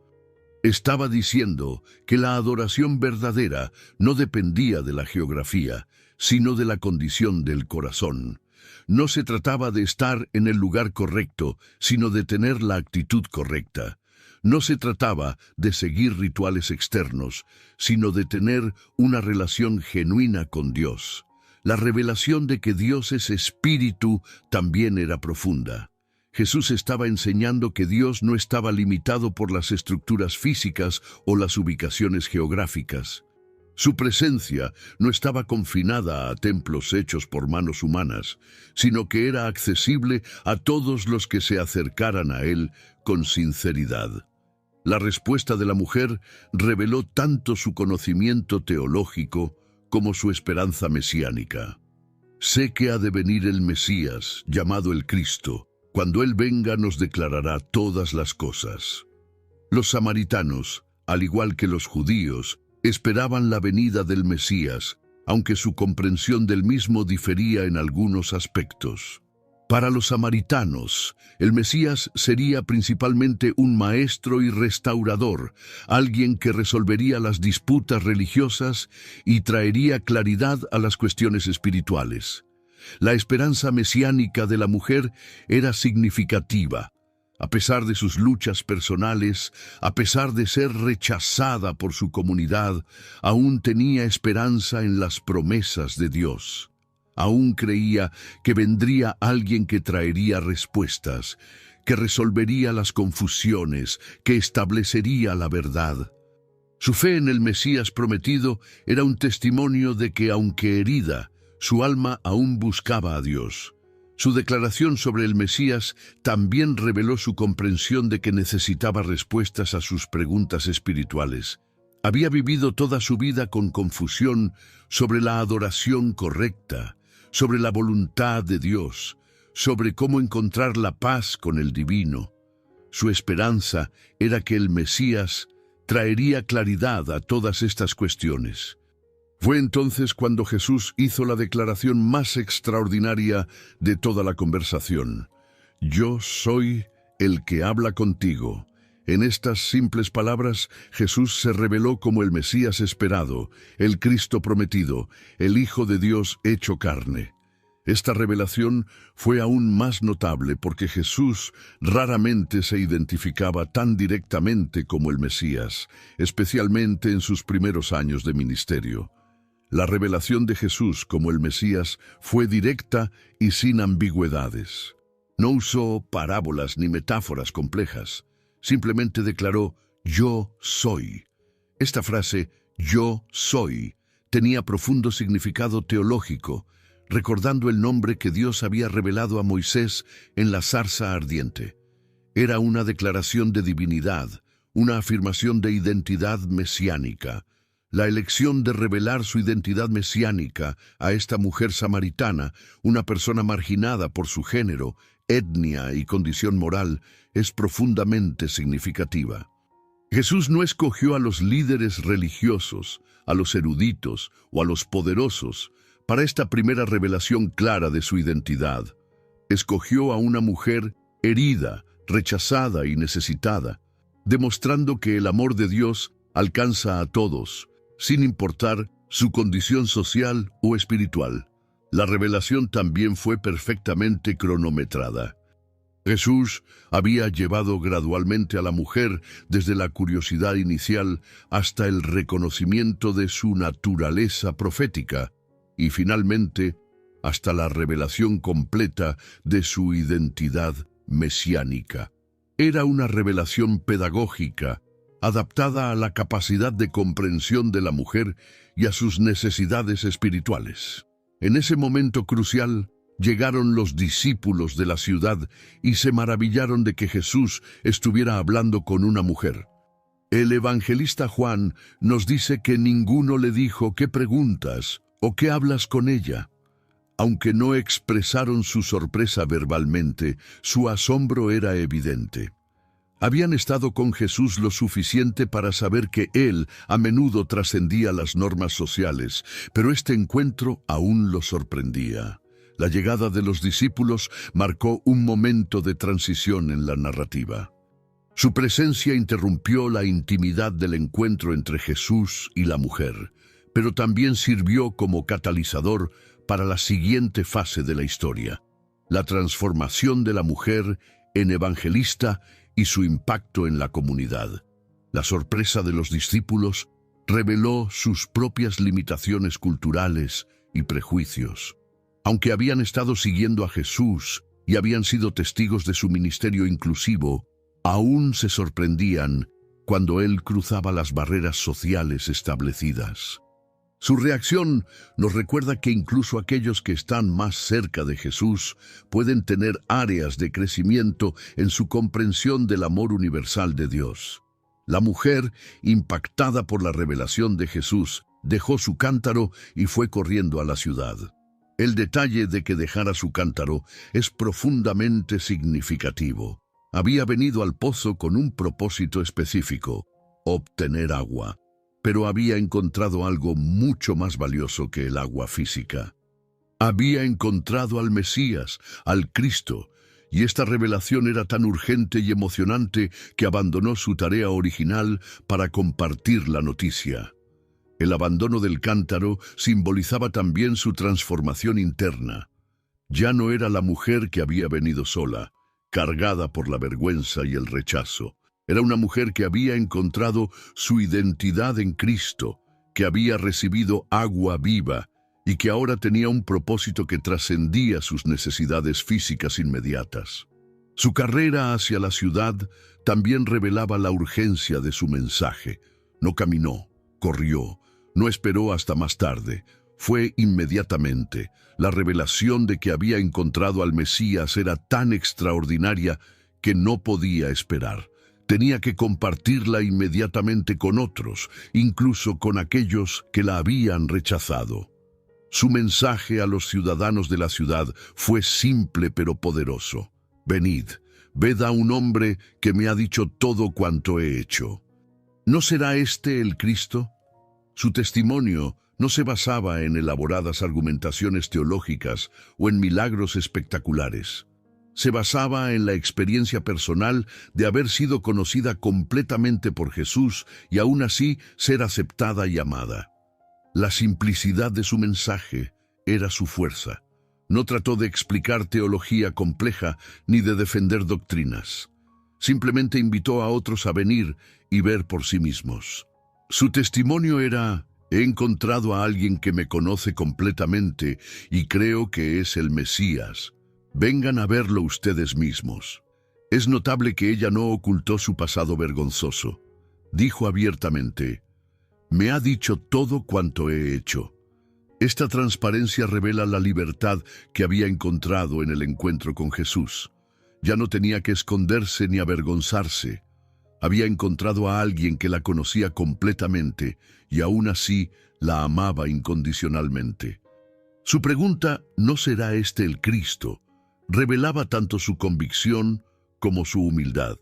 Estaba diciendo que la adoración verdadera no dependía de la geografía, sino de la condición del corazón. No se trataba de estar en el lugar correcto, sino de tener la actitud correcta. No se trataba de seguir rituales externos, sino de tener una relación genuina con Dios. La revelación de que Dios es espíritu también era profunda. Jesús estaba enseñando que Dios no estaba limitado por las estructuras físicas o las ubicaciones geográficas. Su presencia no estaba confinada a templos hechos por manos humanas, sino que era accesible a todos los que se acercaran a Él con sinceridad. La respuesta de la mujer reveló tanto su conocimiento teológico como su esperanza mesiánica. Sé que ha de venir el Mesías, llamado el Cristo. Cuando Él venga nos declarará todas las cosas. Los samaritanos, al igual que los judíos, esperaban la venida del Mesías, aunque su comprensión del mismo difería en algunos aspectos. Para los samaritanos, el Mesías sería principalmente un maestro y restaurador, alguien que resolvería las disputas religiosas y traería claridad a las cuestiones espirituales. La esperanza mesiánica de la mujer era significativa. A pesar de sus luchas personales, a pesar de ser rechazada por su comunidad, aún tenía esperanza en las promesas de Dios. Aún creía que vendría alguien que traería respuestas, que resolvería las confusiones, que establecería la verdad. Su fe en el Mesías prometido era un testimonio de que, aunque herida, su alma aún buscaba a Dios. Su declaración sobre el Mesías también reveló su comprensión de que necesitaba respuestas a sus preguntas espirituales. Había vivido toda su vida con confusión sobre la adoración correcta, sobre la voluntad de Dios, sobre cómo encontrar la paz con el divino. Su esperanza era que el Mesías traería claridad a todas estas cuestiones. Fue entonces cuando Jesús hizo la declaración más extraordinaria de toda la conversación. Yo soy el que habla contigo. En estas simples palabras, Jesús se reveló como el Mesías esperado, el Cristo prometido, el Hijo de Dios hecho carne. Esta revelación fue aún más notable porque Jesús raramente se identificaba tan directamente como el Mesías, especialmente en sus primeros años de ministerio. La revelación de Jesús como el Mesías fue directa y sin ambigüedades. No usó parábolas ni metáforas complejas. Simplemente declaró, yo soy. Esta frase, yo soy, tenía profundo significado teológico, recordando el nombre que Dios había revelado a Moisés en la zarza ardiente. Era una declaración de divinidad, una afirmación de identidad mesiánica. La elección de revelar su identidad mesiánica a esta mujer samaritana, una persona marginada por su género, etnia y condición moral, es profundamente significativa. Jesús no escogió a los líderes religiosos, a los eruditos o a los poderosos para esta primera revelación clara de su identidad. Escogió a una mujer herida, rechazada y necesitada, demostrando que el amor de Dios alcanza a todos, sin importar su condición social o espiritual. La revelación también fue perfectamente cronometrada. Jesús había llevado gradualmente a la mujer desde la curiosidad inicial hasta el reconocimiento de su naturaleza profética y finalmente hasta la revelación completa de su identidad mesiánica. Era una revelación pedagógica, adaptada a la capacidad de comprensión de la mujer y a sus necesidades espirituales. En ese momento crucial, llegaron los discípulos de la ciudad y se maravillaron de que Jesús estuviera hablando con una mujer. El evangelista Juan nos dice que ninguno le dijo ¿qué preguntas o qué hablas con ella? Aunque no expresaron su sorpresa verbalmente, su asombro era evidente. Habían estado con Jesús lo suficiente para saber que Él a menudo trascendía las normas sociales, pero este encuentro aún lo sorprendía. La llegada de los discípulos marcó un momento de transición en la narrativa. Su presencia interrumpió la intimidad del encuentro entre Jesús y la mujer, pero también sirvió como catalizador para la siguiente fase de la historia: la transformación de la mujer en evangelista y su impacto en la comunidad. La sorpresa de los discípulos reveló sus propias limitaciones culturales y prejuicios. Aunque habían estado siguiendo a Jesús y habían sido testigos de su ministerio inclusivo, aún se sorprendían cuando Él cruzaba las barreras sociales establecidas. Su reacción nos recuerda que incluso aquellos que están más cerca de Jesús pueden tener áreas de crecimiento en su comprensión del amor universal de Dios. La mujer, impactada por la revelación de Jesús, dejó su cántaro y fue corriendo a la ciudad. El detalle de que dejara su cántaro es profundamente significativo. Había venido al pozo con un propósito específico: obtener agua. Pero había encontrado algo mucho más valioso que el agua física. Había encontrado al Mesías, al Cristo, y esta revelación era tan urgente y emocionante que abandonó su tarea original para compartir la noticia. El abandono del cántaro simbolizaba también su transformación interna. Ya no era la mujer que había venido sola, cargada por la vergüenza y el rechazo. Era una mujer que había encontrado su identidad en Cristo, que había recibido agua viva y que ahora tenía un propósito que trascendía sus necesidades físicas inmediatas. Su carrera hacia la ciudad también revelaba la urgencia de su mensaje. No caminó, corrió, no esperó hasta más tarde. Fue inmediatamente. La revelación de que había encontrado al Mesías era tan extraordinaria que no podía esperar. Tenía que compartirla inmediatamente con otros, incluso con aquellos que la habían rechazado. Su mensaje a los ciudadanos de la ciudad fue simple pero poderoso. Venid, ved a un hombre que me ha dicho todo cuanto he hecho. ¿No será este el Cristo? Su testimonio no se basaba en elaboradas argumentaciones teológicas o en milagros espectaculares. Se basaba en la experiencia personal de haber sido conocida completamente por Jesús y aún así ser aceptada y amada. La simplicidad de su mensaje era su fuerza. No trató de explicar teología compleja ni de defender doctrinas. Simplemente invitó a otros a venir y ver por sí mismos. Su testimonio era: he encontrado a alguien que me conoce completamente y creo que es el Mesías. Vengan a verlo ustedes mismos. Es notable que ella no ocultó su pasado vergonzoso. Dijo abiertamente: me ha dicho todo cuanto he hecho. Esta transparencia revela la libertad que había encontrado en el encuentro con Jesús. Ya no tenía que esconderse ni avergonzarse. Había encontrado a alguien que la conocía completamente y aún así la amaba incondicionalmente. Su pregunta: ¿no será este el Cristo?, revelaba tanto su convicción como su humildad.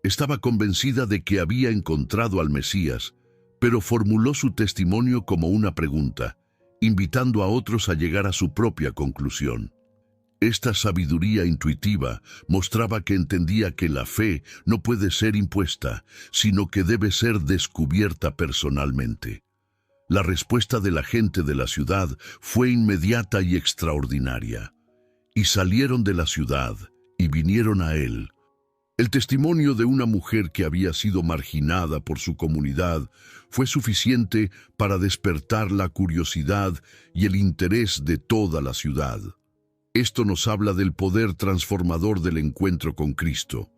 Estaba convencida de que había encontrado al Mesías, pero formuló su testimonio como una pregunta, invitando a otros a llegar a su propia conclusión. Esta sabiduría intuitiva mostraba que entendía que la fe no puede ser impuesta, sino que debe ser descubierta personalmente. La respuesta de la gente de la ciudad fue inmediata y extraordinaria. Y salieron de la ciudad y vinieron a él. El testimonio de una mujer que había sido marginada por su comunidad fue suficiente para despertar la curiosidad y el interés de toda la ciudad. Esto nos habla del poder transformador del encuentro con Cristo.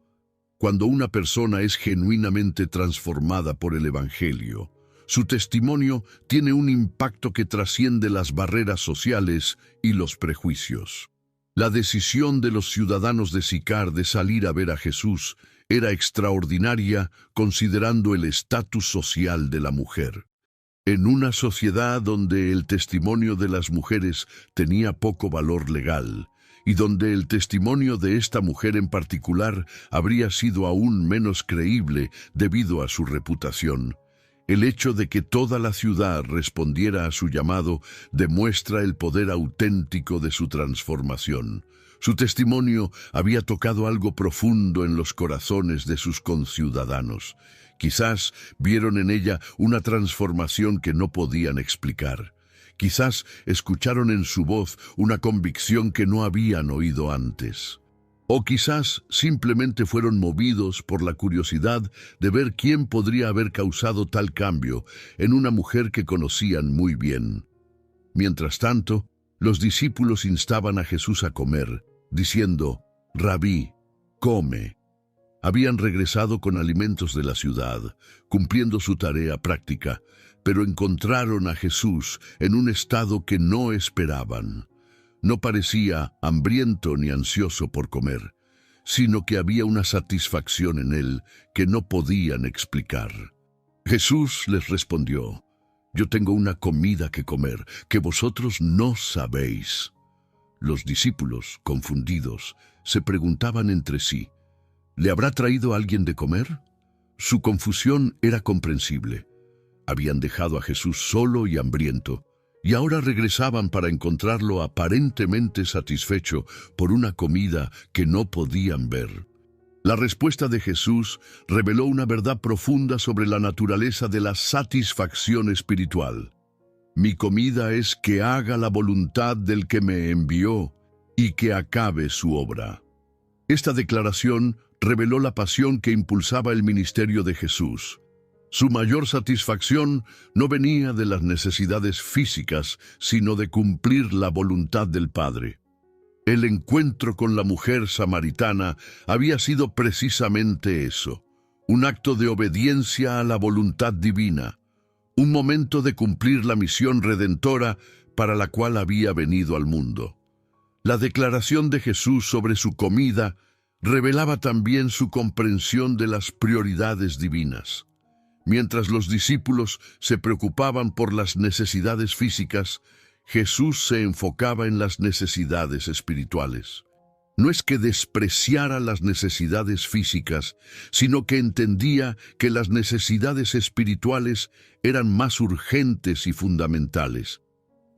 Cuando una persona es genuinamente transformada por el Evangelio, su testimonio tiene un impacto que trasciende las barreras sociales y los prejuicios. La decisión de los ciudadanos de Sicar de salir a ver a Jesús era extraordinaria considerando el estatus social de la mujer. En una sociedad donde el testimonio de las mujeres tenía poco valor legal, y donde el testimonio de esta mujer en particular habría sido aún menos creíble debido a su reputación, el hecho de que toda la ciudad respondiera a su llamado demuestra el poder auténtico de su transformación. Su testimonio había tocado algo profundo en los corazones de sus conciudadanos. Quizás vieron en ella una transformación que no podían explicar. Quizás escucharon en su voz una convicción que no habían oído antes. O quizás simplemente fueron movidos por la curiosidad de ver quién podría haber causado tal cambio en una mujer que conocían muy bien. Mientras tanto, los discípulos instaban a Jesús a comer, diciendo: «Rabí, come». Habían regresado con alimentos de la ciudad, cumpliendo su tarea práctica, pero encontraron a Jesús en un estado que no esperaban. No parecía hambriento ni ansioso por comer, sino que había una satisfacción en él que no podían explicar. Jesús les respondió: Yo tengo una comida que comer, que vosotros no sabéis. Los discípulos, confundidos, se preguntaban entre sí, ¿le habrá traído alguien de comer? Su confusión era comprensible. Habían dejado a Jesús solo y hambriento, y ahora regresaban para encontrarlo aparentemente satisfecho por una comida que no podían ver. La respuesta de Jesús reveló una verdad profunda sobre la naturaleza de la satisfacción espiritual. Mi comida es que haga la voluntad del que me envió y que acabe su obra. Esta declaración reveló la pasión que impulsaba el ministerio de Jesús. Su mayor satisfacción no venía de las necesidades físicas, sino de cumplir la voluntad del Padre. El encuentro con la mujer samaritana había sido precisamente eso, un acto de obediencia a la voluntad divina, un momento de cumplir la misión redentora para la cual había venido al mundo. La declaración de Jesús sobre su comida revelaba también su comprensión de las prioridades divinas. Mientras los discípulos se preocupaban por las necesidades físicas, Jesús se enfocaba en las necesidades espirituales. No es que despreciara las necesidades físicas, sino que entendía que las necesidades espirituales eran más urgentes y fundamentales.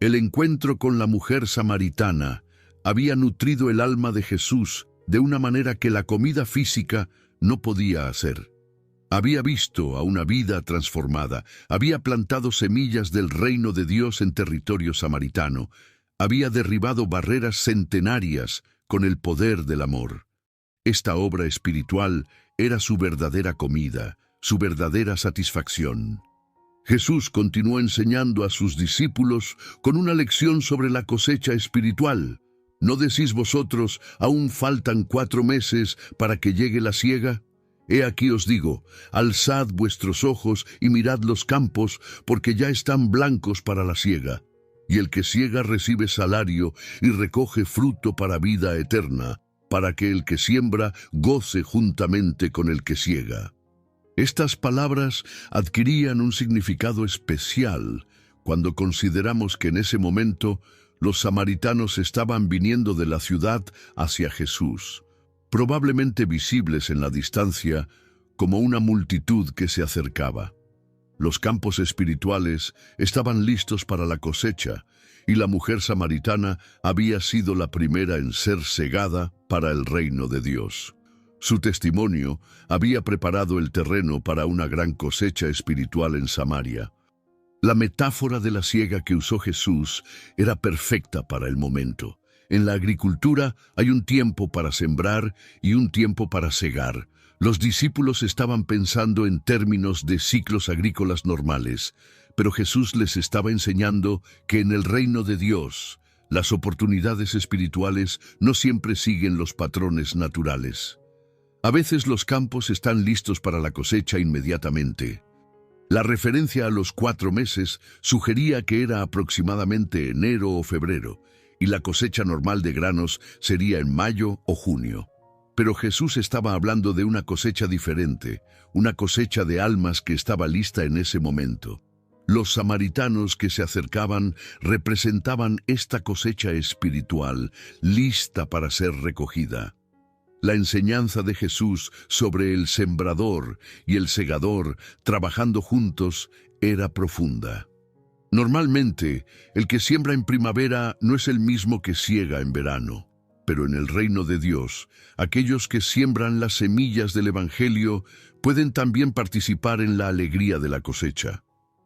El encuentro con la mujer samaritana había nutrido el alma de Jesús de una manera que la comida física no podía hacer. Había visto a una vida transformada, había plantado semillas del reino de Dios en territorio samaritano, había derribado barreras centenarias con el poder del amor. Esta obra espiritual era su verdadera comida, su verdadera satisfacción. Jesús continuó enseñando a sus discípulos con una lección sobre la cosecha espiritual. ¿No decís vosotros, aún faltan 4 meses para que llegue la siega? He aquí os digo, alzad vuestros ojos y mirad los campos, porque ya están blancos para la siega. Y el que siega recibe salario y recoge fruto para vida eterna, para que el que siembra goce juntamente con el que siega. Estas palabras adquirían un significado especial cuando consideramos que en ese momento los samaritanos estaban viniendo de la ciudad hacia Jesús, probablemente visibles en la distancia como una multitud que se acercaba. Los campos espirituales estaban listos para la cosecha, y la mujer samaritana había sido la primera en ser segada para el reino de Dios. Su testimonio había preparado el terreno para una gran cosecha espiritual en Samaria. La metáfora de la siega que usó Jesús era perfecta para el momento. En la agricultura hay un tiempo para sembrar y un tiempo para segar. Los discípulos estaban pensando en términos de ciclos agrícolas normales, pero Jesús les estaba enseñando que en el reino de Dios, las oportunidades espirituales no siempre siguen los patrones naturales. A veces los campos están listos para la cosecha inmediatamente. La referencia a los 4 meses sugería que era aproximadamente enero o febrero, y la cosecha normal de granos sería en mayo o junio. Pero Jesús estaba hablando de una cosecha diferente, una cosecha de almas que estaba lista en ese momento. Los samaritanos que se acercaban representaban esta cosecha espiritual, lista para ser recogida. La enseñanza de Jesús sobre el sembrador y el segador trabajando juntos era profunda. Normalmente, el que siembra en primavera no es el mismo que siega en verano. Pero en el reino de Dios, aquellos que siembran las semillas del Evangelio pueden también participar en la alegría de la cosecha.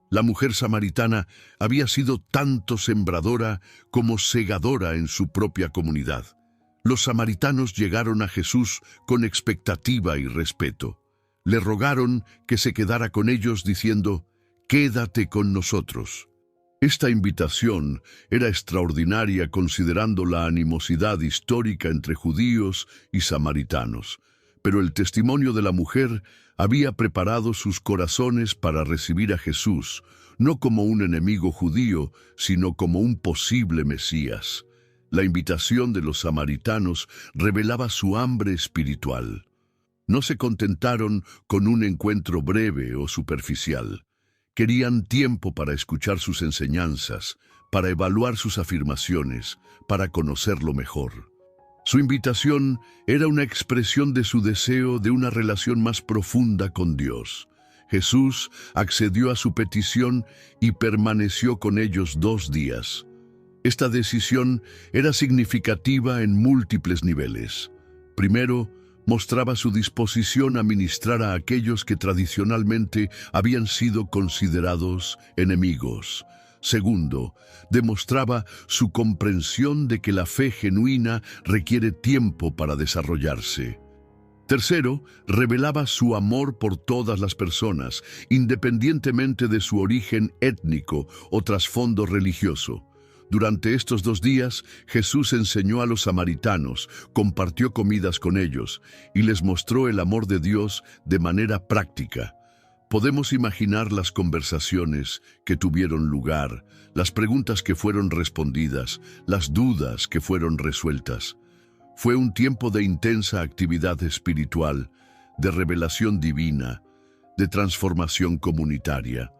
La mujer samaritana había sido tanto sembradora como segadora en su propia comunidad. Los samaritanos llegaron a Jesús con expectativa y respeto. Le rogaron que se quedara con ellos diciendo, «Quédate con nosotros». Esta invitación era extraordinaria considerando la animosidad histórica entre judíos y samaritanos, pero el testimonio de la mujer había preparado sus corazones para recibir a Jesús, no como un enemigo judío, sino como un posible Mesías. La invitación de los samaritanos revelaba su hambre espiritual. No se contentaron con un encuentro breve o superficial. Querían tiempo para escuchar sus enseñanzas, para evaluar sus afirmaciones, para conocerlo mejor. Su invitación era una expresión de su deseo de una relación más profunda con Dios. Jesús accedió a su petición y permaneció con ellos 2 días. Esta decisión era significativa en múltiples niveles. Primero, mostraba su disposición a ministrar a aquellos que tradicionalmente habían sido considerados enemigos. Segundo, demostraba su comprensión de que la fe genuina requiere tiempo para desarrollarse. Tercero, revelaba su amor por todas las personas, independientemente de su origen étnico o trasfondo religioso. Durante estos 2 días, Jesús enseñó a los samaritanos, compartió comidas con ellos y les mostró el amor de Dios de manera práctica. Podemos imaginar las conversaciones que tuvieron lugar, las preguntas que fueron respondidas, las dudas que fueron resueltas. Fue un tiempo de intensa actividad espiritual, de revelación divina, de transformación comunitaria.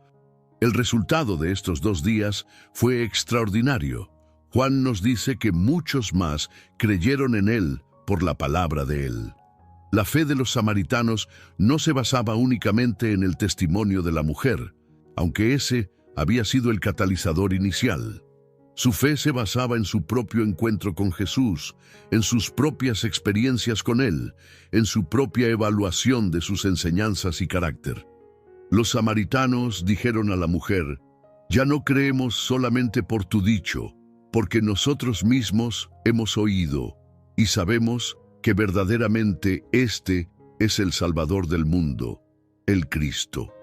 El resultado de estos 2 días fue extraordinario. Juan nos dice que muchos más creyeron en él por la palabra de él. La fe de los samaritanos no se basaba únicamente en el testimonio de la mujer, aunque ese había sido el catalizador inicial. Su fe se basaba en su propio encuentro con Jesús, en sus propias experiencias con él, en su propia evaluación de sus enseñanzas y carácter. Los samaritanos dijeron a la mujer: «Ya no creemos solamente por tu dicho, porque nosotros mismos hemos oído y sabemos que verdaderamente este es el Salvador del mundo, el Cristo».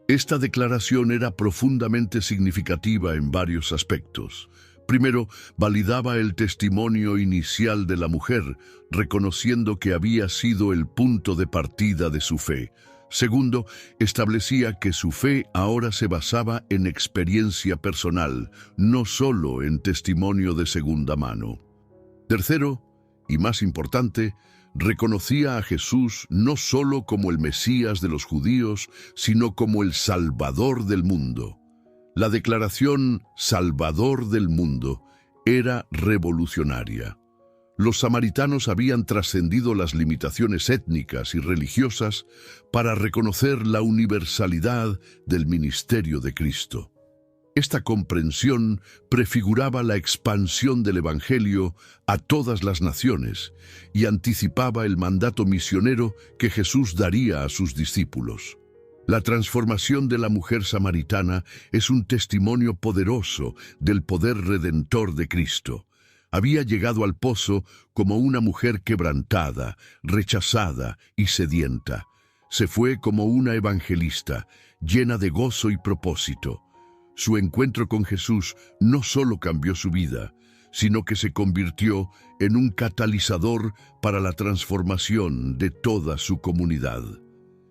Esta declaración era profundamente significativa en varios aspectos. Primero, validaba el testimonio inicial de la mujer, reconociendo que había sido el punto de partida de su fe. Segundo, establecía que su fe ahora se basaba en experiencia personal, no solo en testimonio de segunda mano. Tercero, y más importante, reconocía a Jesús no solo como el Mesías de los judíos, sino como el Salvador del mundo. La declaración «Salvador del mundo» era revolucionaria. Los samaritanos habían trascendido las limitaciones étnicas y religiosas para reconocer la universalidad del ministerio de Cristo. Esta comprensión prefiguraba la expansión del Evangelio a todas las naciones y anticipaba el mandato misionero que Jesús daría a sus discípulos. La transformación de la mujer samaritana es un testimonio poderoso del poder redentor de Cristo. Había llegado al pozo como una mujer quebrantada, rechazada y sedienta. Se fue como una evangelista, llena de gozo y propósito. Su encuentro con Jesús no solo cambió su vida, sino que se convirtió en un catalizador para la transformación de toda su comunidad.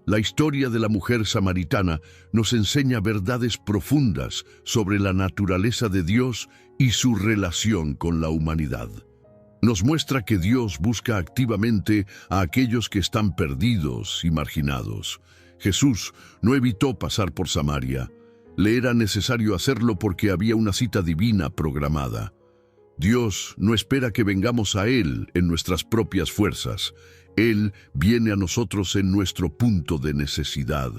La historia de la mujer samaritana nos enseña verdades profundas sobre la naturaleza de Dios y su relación con la humanidad. Nos muestra que Dios busca activamente a aquellos que están perdidos y marginados. Jesús no evitó pasar por Samaria. Le era necesario hacerlo porque había una cita divina programada. Dios no espera que vengamos a Él en nuestras propias fuerzas. Él viene a nosotros en nuestro punto de necesidad.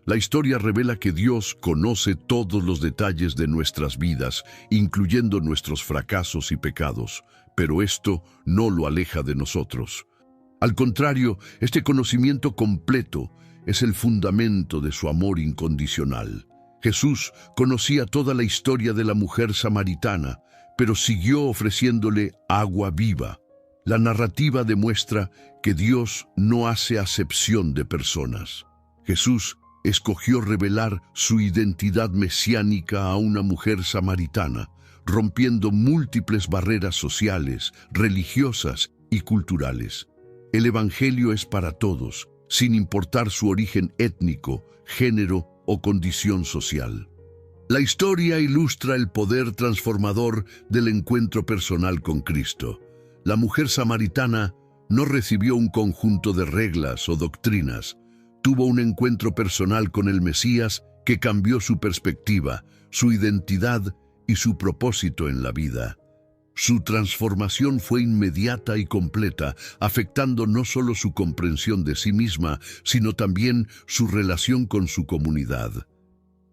La historia revela que Dios conoce todos los detalles de nuestras vidas, incluyendo nuestros fracasos y pecados, pero esto no lo aleja de nosotros. Al contrario, este conocimiento completo es el fundamento de su amor incondicional. Jesús conocía toda la historia de la mujer samaritana, pero siguió ofreciéndole agua viva. La narrativa demuestra que Dios no hace acepción de personas. Jesús escogió revelar su identidad mesiánica a una mujer samaritana, rompiendo múltiples barreras sociales, religiosas y culturales. El Evangelio es para todos, sin importar su origen étnico, género o condición social. La historia ilustra el poder transformador del encuentro personal con Cristo. La mujer samaritana no recibió un conjunto de reglas o doctrinas. Tuvo un encuentro personal con el Mesías que cambió su perspectiva, su identidad y su propósito en la vida. Su transformación fue inmediata y completa, afectando no solo su comprensión de sí misma, sino también su relación con su comunidad.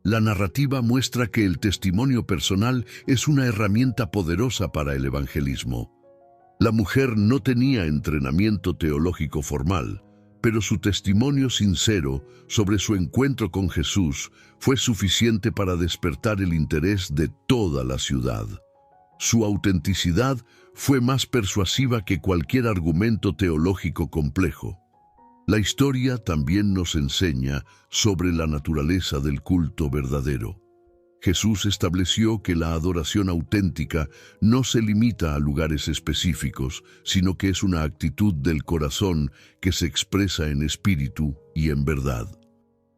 La narrativa muestra que el testimonio personal es una herramienta poderosa para el evangelismo. La mujer no tenía entrenamiento teológico formal, pero su testimonio sincero sobre su encuentro con Jesús fue suficiente para despertar el interés de toda la ciudad. Su autenticidad fue más persuasiva que cualquier argumento teológico complejo. La historia también nos enseña sobre la naturaleza del culto verdadero. Jesús estableció que la adoración auténtica no se limita a lugares específicos, sino que es una actitud del corazón que se expresa en espíritu y en verdad.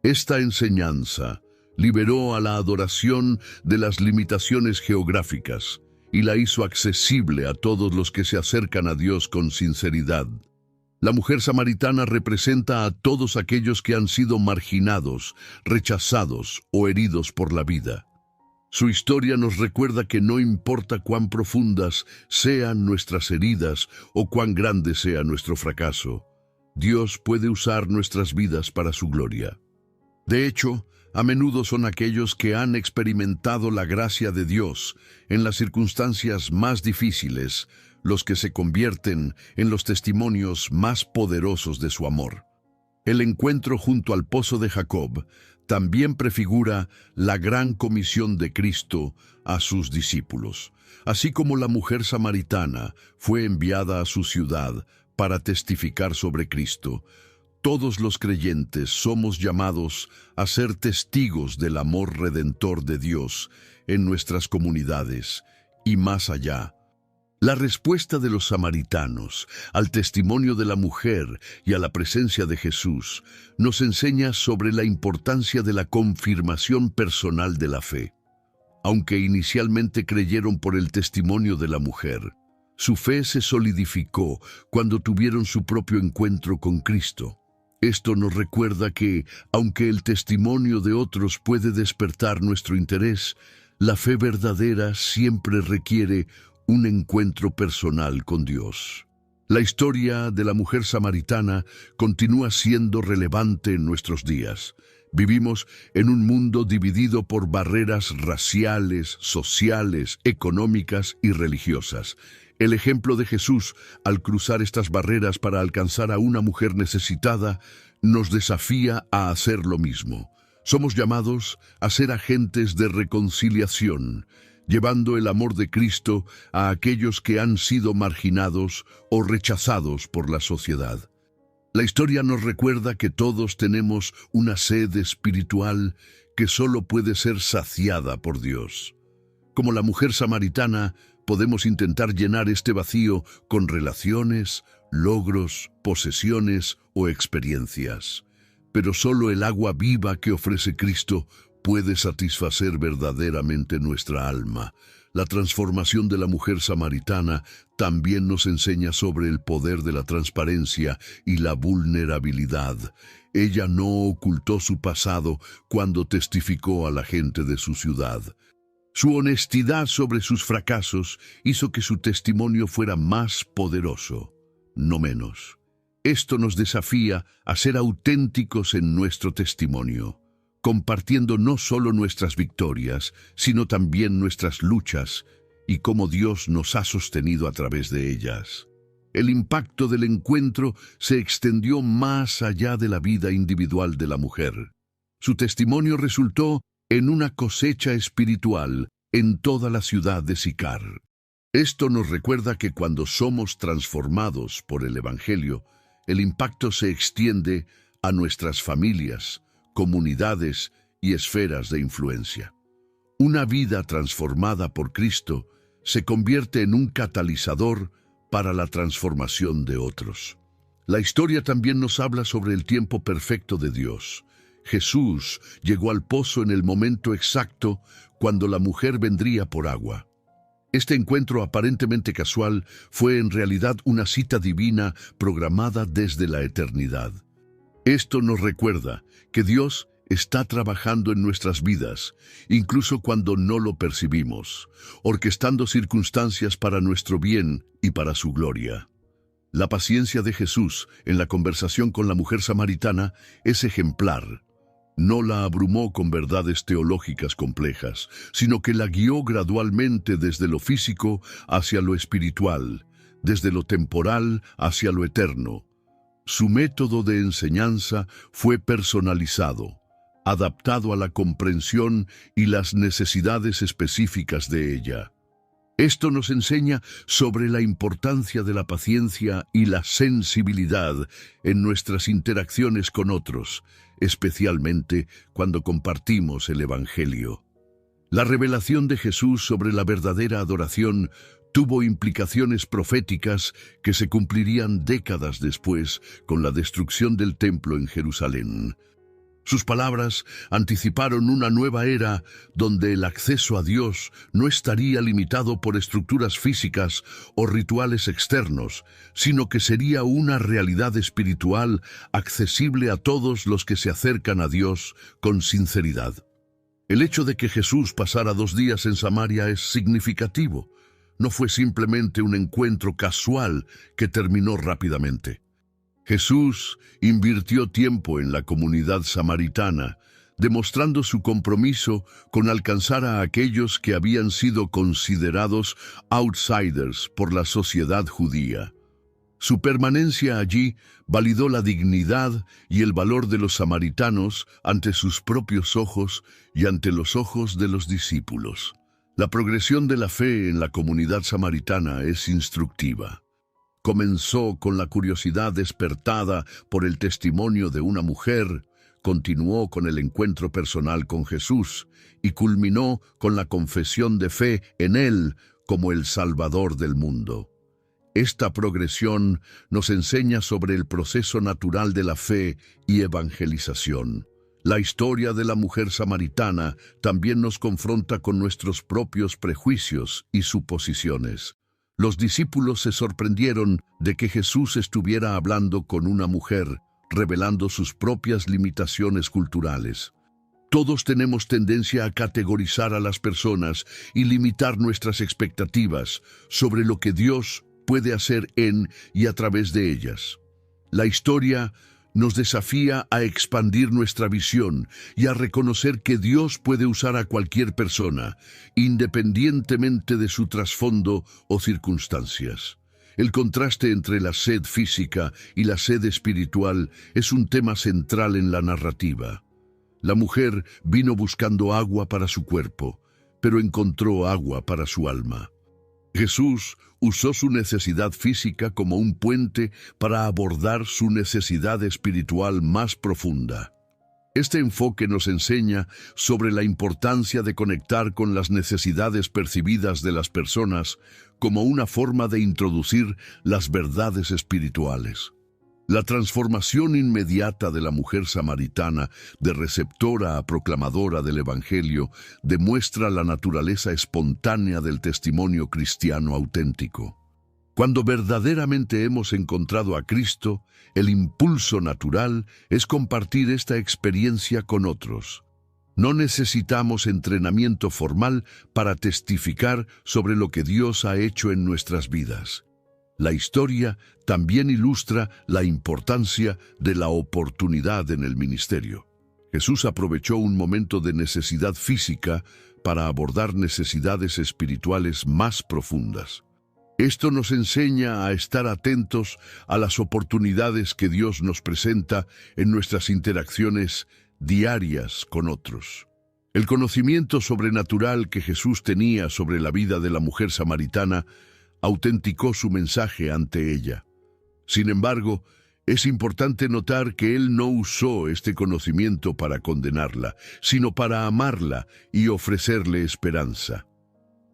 Esta enseñanza liberó a la adoración de las limitaciones geográficas y la hizo accesible a todos los que se acercan a Dios con sinceridad. La mujer samaritana representa a todos aquellos que han sido marginados, rechazados o heridos por la vida. Su historia nos recuerda que no importa cuán profundas sean nuestras heridas o cuán grande sea nuestro fracaso, Dios puede usar nuestras vidas para su gloria. De hecho, a menudo son aquellos que han experimentado la gracia de Dios en las circunstancias más difíciles los que se convierten en los testimonios más poderosos de su amor. El encuentro junto al pozo de Jacob también prefigura la gran comisión de Cristo a sus discípulos. Así como la mujer samaritana fue enviada a su ciudad para testificar sobre Cristo, todos los creyentes somos llamados a ser testigos del amor redentor de Dios en nuestras comunidades y más allá. La respuesta de los samaritanos al testimonio de la mujer y a la presencia de Jesús nos enseña sobre la importancia de la confirmación personal de la fe. Aunque inicialmente creyeron por el testimonio de la mujer, su fe se solidificó cuando tuvieron su propio encuentro con Cristo. Esto nos recuerda que, aunque el testimonio de otros puede despertar nuestro interés, la fe verdadera siempre requiere un encuentro personal con Dios. La historia de la mujer samaritana continúa siendo relevante en nuestros días. Vivimos en un mundo dividido por barreras raciales, sociales, económicas y religiosas. El ejemplo de Jesús, al cruzar estas barreras para alcanzar a una mujer necesitada, nos desafía a hacer lo mismo. Somos llamados a ser agentes de reconciliación, llevando el amor de Cristo a aquellos que han sido marginados o rechazados por la sociedad. La historia nos recuerda que todos tenemos una sed espiritual que solo puede ser saciada por Dios. Como la mujer samaritana, podemos intentar llenar este vacío con relaciones, logros, posesiones o experiencias. Pero solo el agua viva que ofrece Cristo puede satisfacer verdaderamente nuestra alma. La transformación de la mujer samaritana también nos enseña sobre el poder de la transparencia y la vulnerabilidad. Ella no ocultó su pasado cuando testificó a la gente de su ciudad. Su honestidad sobre sus fracasos hizo que su testimonio fuera más poderoso, no menos. Esto nos desafía a ser auténticos en nuestro testimonio, compartiendo no solo nuestras victorias, sino también nuestras luchas y cómo Dios nos ha sostenido a través de ellas. El impacto del encuentro se extendió más allá de la vida individual de la mujer. Su testimonio resultó en una cosecha espiritual en toda la ciudad de Sicar. Esto nos recuerda que cuando somos transformados por el Evangelio, el impacto se extiende a nuestras familias, comunidades y esferas de influencia. Una vida transformada por Cristo se convierte en un catalizador para la transformación de otros. La historia también nos habla sobre el tiempo perfecto de Dios. Jesús llegó al pozo en el momento exacto cuando la mujer vendría por agua. Este encuentro aparentemente casual fue en realidad una cita divina programada desde la eternidad. Esto nos recuerda que Dios está trabajando en nuestras vidas, incluso cuando no lo percibimos, orquestando circunstancias para nuestro bien y para su gloria. La paciencia de Jesús en la conversación con la mujer samaritana es ejemplar. No la abrumó con verdades teológicas complejas, sino que la guió gradualmente desde lo físico hacia lo espiritual, desde lo temporal hacia lo eterno. Su método de enseñanza fue personalizado, adaptado a la comprensión y las necesidades específicas de ella. Esto nos enseña sobre la importancia de la paciencia y la sensibilidad en nuestras interacciones con otros, especialmente cuando compartimos el Evangelio. La revelación de Jesús sobre la verdadera adoración tuvo implicaciones proféticas que se cumplirían décadas después con la destrucción del templo en Jerusalén. Sus palabras anticiparon una nueva era donde el acceso a Dios no estaría limitado por estructuras físicas o rituales externos, sino que sería una realidad espiritual accesible a todos los que se acercan a Dios con sinceridad. El hecho de que Jesús pasara 2 días en Samaria es significativo. No fue simplemente un encuentro casual que terminó rápidamente. Jesús invirtió tiempo en la comunidad samaritana, demostrando su compromiso con alcanzar a aquellos que habían sido considerados outsiders por la sociedad judía. Su permanencia allí validó la dignidad y el valor de los samaritanos ante sus propios ojos y ante los ojos de los discípulos. La progresión de la fe en la comunidad samaritana es instructiva. Comenzó con la curiosidad despertada por el testimonio de una mujer, continuó con el encuentro personal con Jesús y culminó con la confesión de fe en Él como el Salvador del mundo. Esta progresión nos enseña sobre el proceso natural de la fe y evangelización. La historia de la mujer samaritana también nos confronta con nuestros propios prejuicios y suposiciones. Los discípulos se sorprendieron de que Jesús estuviera hablando con una mujer, revelando sus propias limitaciones culturales. Todos tenemos tendencia a categorizar a las personas y limitar nuestras expectativas sobre lo que Dios puede hacer en y a través de ellas. La historia nos desafía a expandir nuestra visión y a reconocer que Dios puede usar a cualquier persona, independientemente de su trasfondo o circunstancias. El contraste entre la sed física y la sed espiritual es un tema central en la narrativa. La mujer vino buscando agua para su cuerpo, pero encontró agua para su alma. Jesús usó su necesidad física como un puente para abordar su necesidad espiritual más profunda. Este enfoque nos enseña sobre la importancia de conectar con las necesidades percibidas de las personas como una forma de introducir las verdades espirituales. La transformación inmediata de la mujer samaritana de receptora a proclamadora del Evangelio demuestra la naturaleza espontánea del testimonio cristiano auténtico. Cuando verdaderamente hemos encontrado a Cristo, el impulso natural es compartir esta experiencia con otros. No necesitamos entrenamiento formal para testificar sobre lo que Dios ha hecho en nuestras vidas. La historia también ilustra la importancia de la oportunidad en el ministerio. Jesús aprovechó un momento de necesidad física para abordar necesidades espirituales más profundas. Esto nos enseña a estar atentos a las oportunidades que Dios nos presenta en nuestras interacciones diarias con otros. El conocimiento sobrenatural que Jesús tenía sobre la vida de la mujer samaritana autenticó su mensaje ante ella. Sin embargo, es importante notar que Él no usó este conocimiento para condenarla, sino para amarla y ofrecerle esperanza.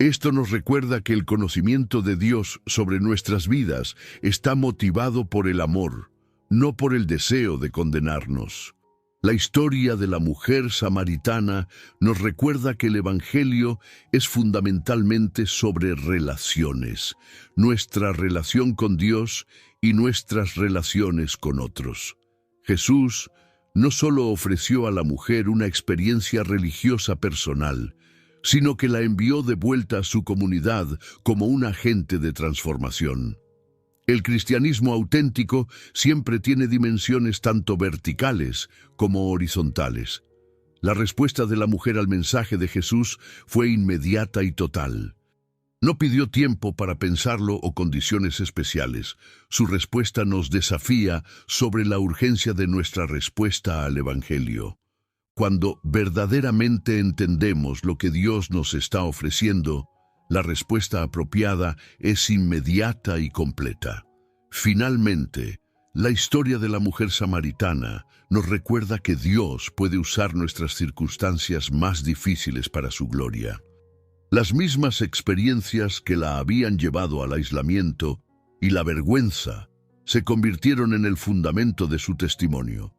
Esto nos recuerda que el conocimiento de Dios sobre nuestras vidas está motivado por el amor, no por el deseo de condenarnos. La historia de la mujer samaritana nos recuerda que el Evangelio es fundamentalmente sobre relaciones, nuestra relación con Dios y nuestras relaciones con otros. Jesús no solo ofreció a la mujer una experiencia religiosa personal, sino que la envió de vuelta a su comunidad como un agente de transformación. El cristianismo auténtico siempre tiene dimensiones tanto verticales como horizontales. La respuesta de la mujer al mensaje de Jesús fue inmediata y total. No pidió tiempo para pensarlo o condiciones especiales. Su respuesta nos desafía sobre la urgencia de nuestra respuesta al Evangelio. Cuando verdaderamente entendemos lo que Dios nos está ofreciendo, la respuesta apropiada es inmediata y completa. Finalmente, la historia de la mujer samaritana nos recuerda que Dios puede usar nuestras circunstancias más difíciles para su gloria. Las mismas experiencias que la habían llevado al aislamiento y la vergüenza se convirtieron en el fundamento de su testimonio.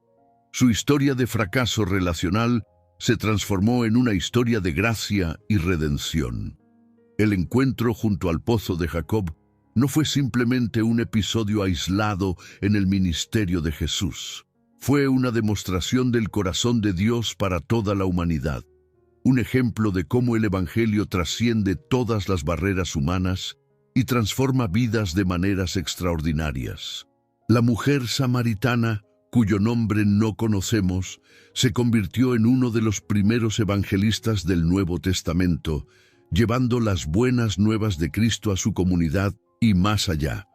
Su historia de fracaso relacional se transformó en una historia de gracia y redención. El encuentro junto al pozo de Jacob no fue simplemente un episodio aislado en el ministerio de Jesús. Fue una demostración del corazón de Dios para toda la humanidad. Un ejemplo de cómo el Evangelio trasciende todas las barreras humanas y transforma vidas de maneras extraordinarias. La mujer samaritana, cuyo nombre no conocemos, se convirtió en uno de los primeros evangelistas del Nuevo Testamento, llevando las buenas nuevas de Cristo a su comunidad y más allá.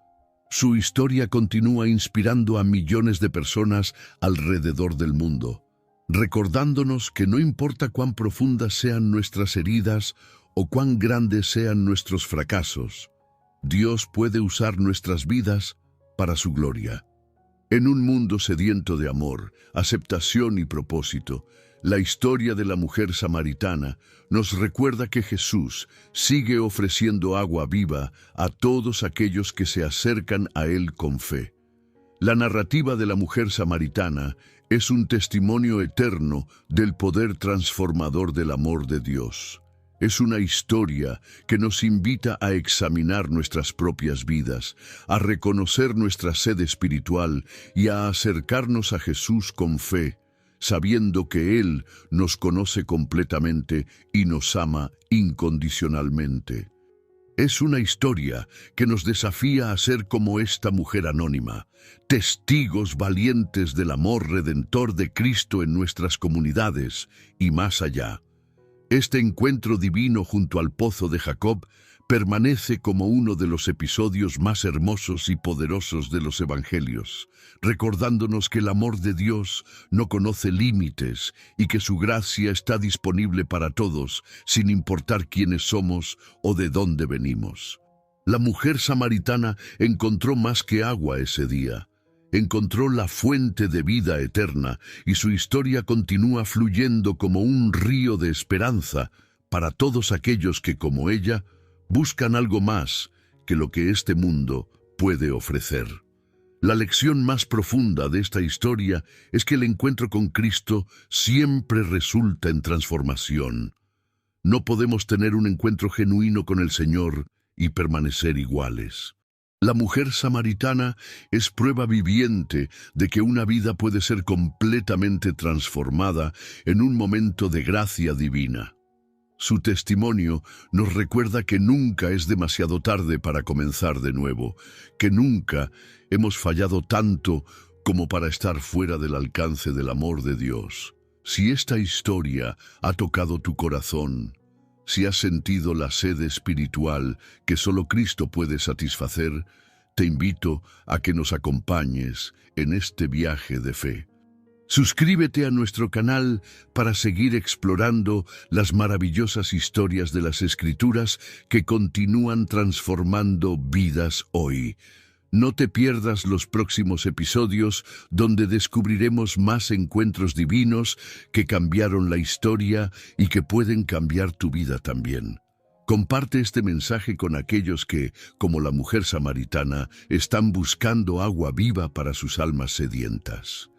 Su historia continúa inspirando a millones de personas alrededor del mundo, recordándonos que no importa cuán profundas sean nuestras heridas o cuán grandes sean nuestros fracasos, Dios puede usar nuestras vidas para su gloria. En un mundo sediento de amor, aceptación y propósito, la historia de la mujer samaritana nos recuerda que Jesús sigue ofreciendo agua viva a todos aquellos que se acercan a Él con fe. La narrativa de la mujer samaritana es un testimonio eterno del poder transformador del amor de Dios. Es una historia que nos invita a examinar nuestras propias vidas, a reconocer nuestra sed espiritual y a acercarnos a Jesús con fe, sabiendo que Él nos conoce completamente y nos ama incondicionalmente. Es una historia que nos desafía a ser como esta mujer anónima, testigos valientes del amor redentor de Cristo en nuestras comunidades y más allá. Este encuentro divino junto al pozo de Jacob permanece como uno de los episodios más hermosos y poderosos de los Evangelios, recordándonos que el amor de Dios no conoce límites y que su gracia está disponible para todos, sin importar quiénes somos o de dónde venimos. La mujer samaritana encontró más que agua ese día. Encontró la fuente de vida eterna y su historia continúa fluyendo como un río de esperanza para todos aquellos que, como ella, buscan algo más que lo que este mundo puede ofrecer. La lección más profunda de esta historia es que el encuentro con Cristo siempre resulta en transformación. No podemos tener un encuentro genuino con el Señor y permanecer iguales. La mujer samaritana es prueba viviente de que una vida puede ser completamente transformada en un momento de gracia divina. Su testimonio nos recuerda que nunca es demasiado tarde para comenzar de nuevo, que nunca hemos fallado tanto como para estar fuera del alcance del amor de Dios. Si esta historia ha tocado tu corazón, si has sentido la sed espiritual que solo Cristo puede satisfacer, te invito a que nos acompañes en este viaje de fe. Suscríbete a nuestro canal para seguir explorando las maravillosas historias de las Escrituras que continúan transformando vidas hoy. No te pierdas los próximos episodios donde descubriremos más encuentros divinos que cambiaron la historia y que pueden cambiar tu vida también. Comparte este mensaje con aquellos que, como la mujer samaritana, están buscando agua viva para sus almas sedientas.